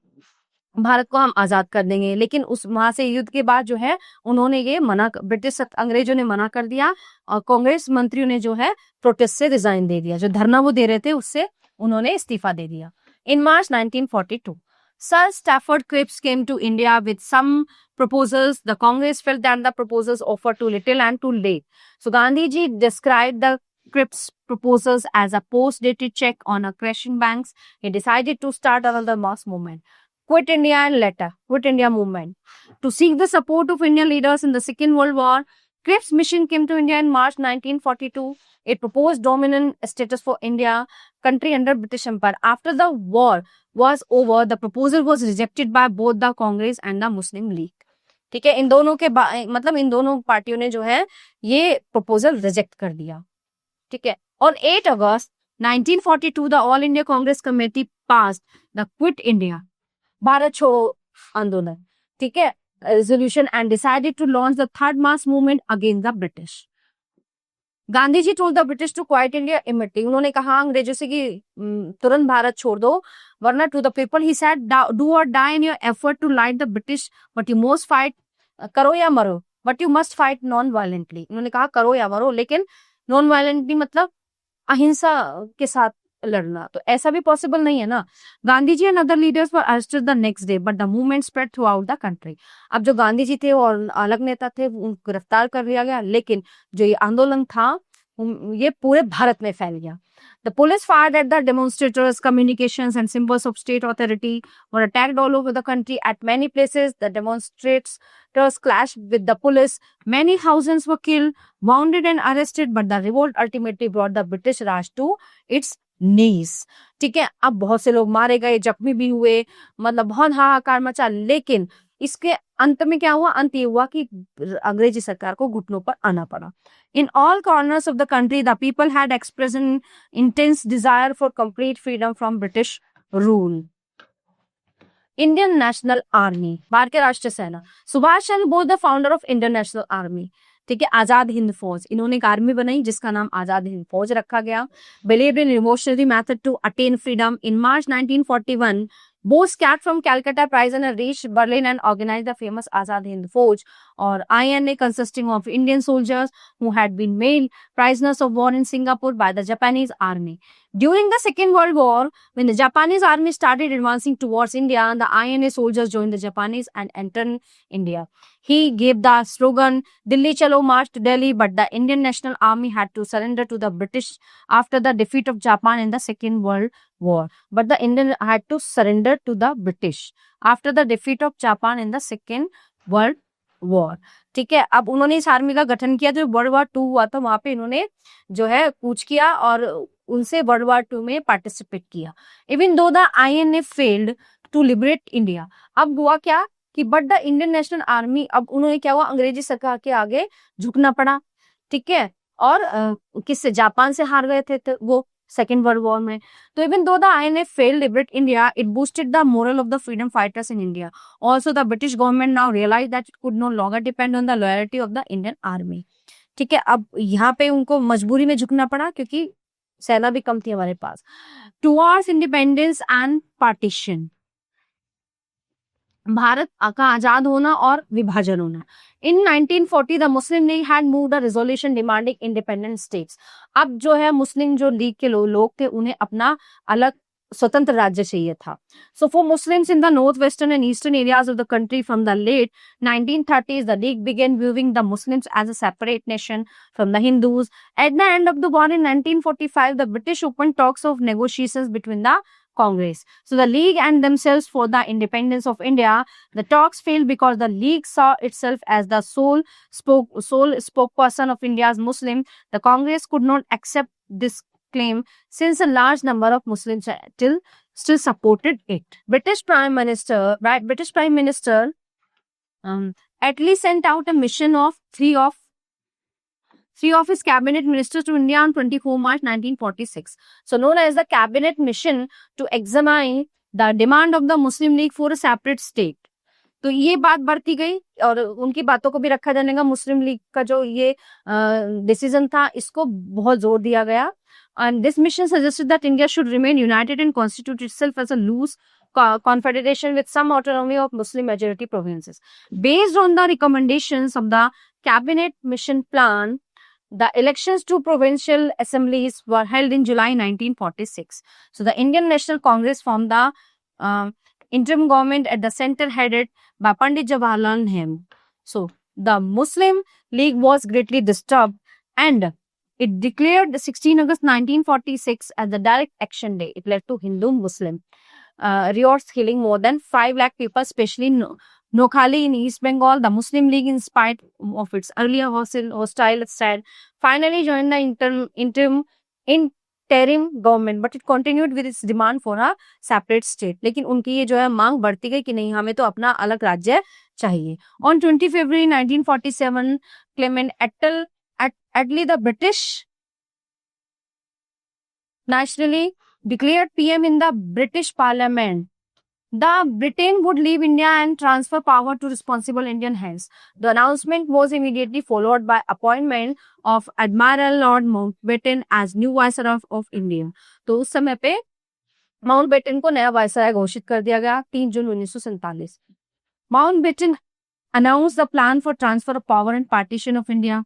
भारत को हम आजाद कर देंगे। लेकिन उस वहां से युद्ध के बाद जो है उन्होंने ये ब्रिटिश अंग्रेजों ने मना कर दिया और कांग्रेस मंत्रियों ने जो है प्रोटेस्ट से रिजाइन दे दिया। जो धरना वो दे रहे थे उससे उन्होंने इस्तीफा दे दिया। इन मार्च 1942 Sir Stafford Cripps came to India with some proposals. The Congress felt that the proposals offered too little and too late. So Gandhiji described the Cripps proposals as a post-dated check on a crashing banks. He decided to start another mass movement. Quit India movement. To seek the support of Indian leaders in the Second World War, Cripps' mission came to India in March 1942. It proposed dominant status for India, country under British Empire. After the war was over, the proposal was rejected by both the Congress and the Muslim League. ठीक है, इन दोनों पार्टियों ने जो है ये proposal reject कर दिया। ठीक है, on 8 August 1942, the All India Congress Committee passed the Quit India, Bharat छोड़ो आंदोलन, ठीक है, resolution and decided to launch the third mass movement against the British. Gandhi ji told the British to quit India immediately. उन्होंने कहा अंग्रेजों से कि तुरंत भारत छोड़ दो, वरना to the people he said, do or die in your effort to light the British, but you must fight, करो या मरो, but you must fight non-violently. उन्होंने कहा करो या मरो, लेकिन non-violently मतलब अहिंसा के साथ लड़ना, तो ऐसा भी पॉसिबल नहीं है ना। Gandhi ji and other leaders were arrested the next day, but the movement spread throughout the country. अब जो गांधी जी थे और अलग नेता थे उनको गिरफ्तार कर लिया गया, लेकिन जो ये आंदोलन था ये पूरे भारत में फैल गया। The police fired at the demonstrators, communications and symbols of state authority were attacked all over the country. At many places, the demonstrators clashed with the police. Many thousands were killed, wounded and arrested, but the revolt ultimately brought the British Raj to its knees. ठीक है, अब बहुत से लोग मारे गए, जख्मी भी हुए, मतलब बहुत हाहाकार मचा, लेकिन इसके अंत में क्या हुआ? अंत ये हुआ कि अंग्रेजी सरकार को घुटनों पर आना पड़ा। In all corners of the country, the people had expressed an intense desire for complete freedom from British rule. Indian National Army, भारतीय राष्ट्रीय सेना। Subhash Chandra Bose the founder of Indian national army, ठीक है, आजाद हिंद फौज। इन्होंने एक आर्मी बनाई जिसका नाम आजाद हिंद फौज रखा गया। Believed in revolutionary method to attain freedom. In March 1941, Bose escaped from Calcutta prison and reached Berlin and organized the famous Azad Hind Fauj, or INA, consisting of Indian soldiers who had been made prisoners of war in Singapore by the Japanese army. During the Second World War, when the Japanese army started advancing towards India, the INA soldiers joined the Japanese and entered India. He gave the slogan, Delhi Chalo, march to Delhi, but the Indian National Army had to surrender to the British after the defeat of Japan in the Second World War. But the Indian had to surrender to the British after the defeat of Japan in the Second World War. ठीक है, अब उन्होंने इस army का गठन किया। जो world war 2 हुआ था वहां पे इन्होंने जो है कूच किया और उनसे वर्ल्ड वार 2 में पार्टिसिपेट किया। Even though the INA failed to liberate India. अब हुआ क्या कि but the Indian national army, अब उन्होंने क्या हुआ, अंग्रेजी सरकार के आगे झुकना पड़ा। ठीक है, और किससे? जापान से हार गए थे वो सेकेंड वर्ल्ड वॉर में। तो even though the INA failed liberate India, it boosted the morale of the freedom fighters in India. Also, the British government now realized that it could no longer depend on the loyalty of the Indian army. ठीक है, अब यहाँ पे उनको मजबूरी में झुकना पड़ा क्योंकि सेना भी कम थी हमारे पास। Towards independence and partition, Bharat का आजाद होना और विभाजन होना। इन 1940 the Muslim league had moved a resolution demanding independent states. अब जो है मुस्लिम जो लीग के लोग थे उन्हें अपना अलग स्वतंत्र राज्य चाहिए था। So for Muslims in the north western and eastern areas of the country from the late 1930s the league began viewing the Muslims as a separate nation from the Hindus. At the end of the war in 1945, the British opened talks of negotiations between the Congress. So the League and themselves for the independence of India. The talks failed because the League saw itself as the sole spokesperson of India's Muslim. The Congress could not accept this claim since a large number of Muslims still supported it. British Prime Minister Attlee sent out a mission of three of his cabinet ministers to India on 24 March 1946. So known as the cabinet mission to examine the demand of the Muslim League for a separate state. तो ये बात बढ़ती गई और उनकी बातों को भी रखा जाने का मुस्लिम लीग का जो ये डिसीजन था इसको बहुत जोर दिया गया। And this mission suggested that India should remain united and constitute itself as a loose confederation with some autonomy of Muslim majority provinces. Based on the recommendations of the cabinet mission plan, the elections to provincial assemblies were held in July 1946. So the Indian National Congress formed the interim government at the center headed by Pandit Jawaharlal Nehru. So the Muslim League was greatly disturbed and it declared the 16 August 1946 as the direct action day. It led to Hindu-Muslim riots killing more than 5 lakh people, especially in Noakhali in East Bengal. The Muslim League, in spite of its earlier hostile stand, finally joined the interim government, but it continued with its demand for a separate state. लेकिन उनकी ये जो है मांग बढ़ती गई कि नहीं हमें तो अपना अलग राज्य चाहिए. On 20 February 1947, Clement Attlee, the British nationally declared PM in the British Parliament. The Britain would leave India and transfer power to responsible Indian hands. The announcement was immediately followed by appointment of Admiral Lord Mountbatten as new Viceroy of India. तो उस समय पे Mountbatten को नया viceroy घोषित कर दिया गया 3 जून 1947. Mountbatten announced the plan for transfer of power and partition of India.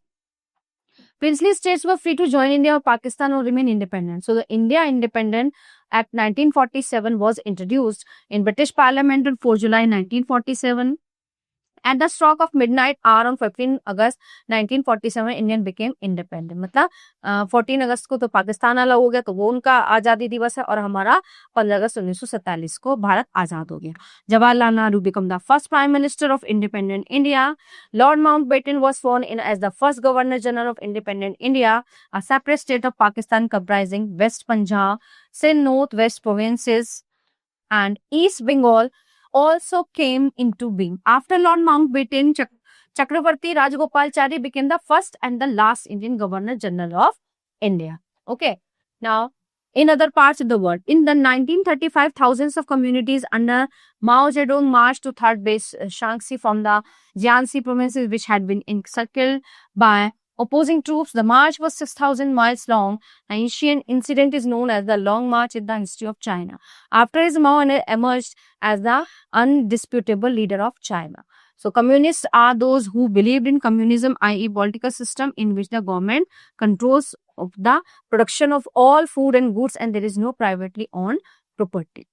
Princely states were free to join India or Pakistan or remain independent. So the India Independent Act 1947 was introduced in British Parliament on 4 July 1947. At the stroke of midnight hour on 15 August 1947, Indian became independent. मतलब 14 अगस्त को तो पाकिस्तान अलग हो गया, तो वो उनका आज़ादी दिवस है, और हमारा 15 अगस्त 1947 को भारत आज़ाद हो गया. Jawaharlal Nehru became the first Prime Minister of independent India. Lord Mountbatten was sworn in as the first Governor General of independent India, a separate state of Pakistan comprising West Punjab, Sindh, North West provinces, and East Bengal also came into being. After Lord Mountbatten, Chakravarti Rajagopalachari became the first and the last Indian Governor General of India. Okay. Now, in other parts of the world, in the 1935, thousands of communities under Mao Zedong marched to third base Shaanxi from the Jiangxi provinces, which had been encircled by opposing troops. The march was 6,000 miles long. The ancient incident is known as the Long March in the history of China. After his, Mao emerged as the undisputable leader of China. So, communists are those who believed in communism, i.e. political system in which the government controls of the production of all food and goods and there is no privately owned property.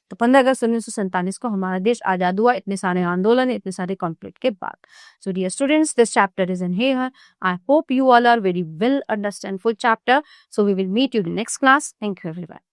तो 15 अगस्त 1947 को हमारा देश आजाद हुआ, इतने सारे आंदोलन, इतने सारे कॉन्फ्लिक्ट के बाद. So dear students, this chapter is in here. I hope you all are very well understand full chapter. So we will meet you in the next class. Thank you everyone.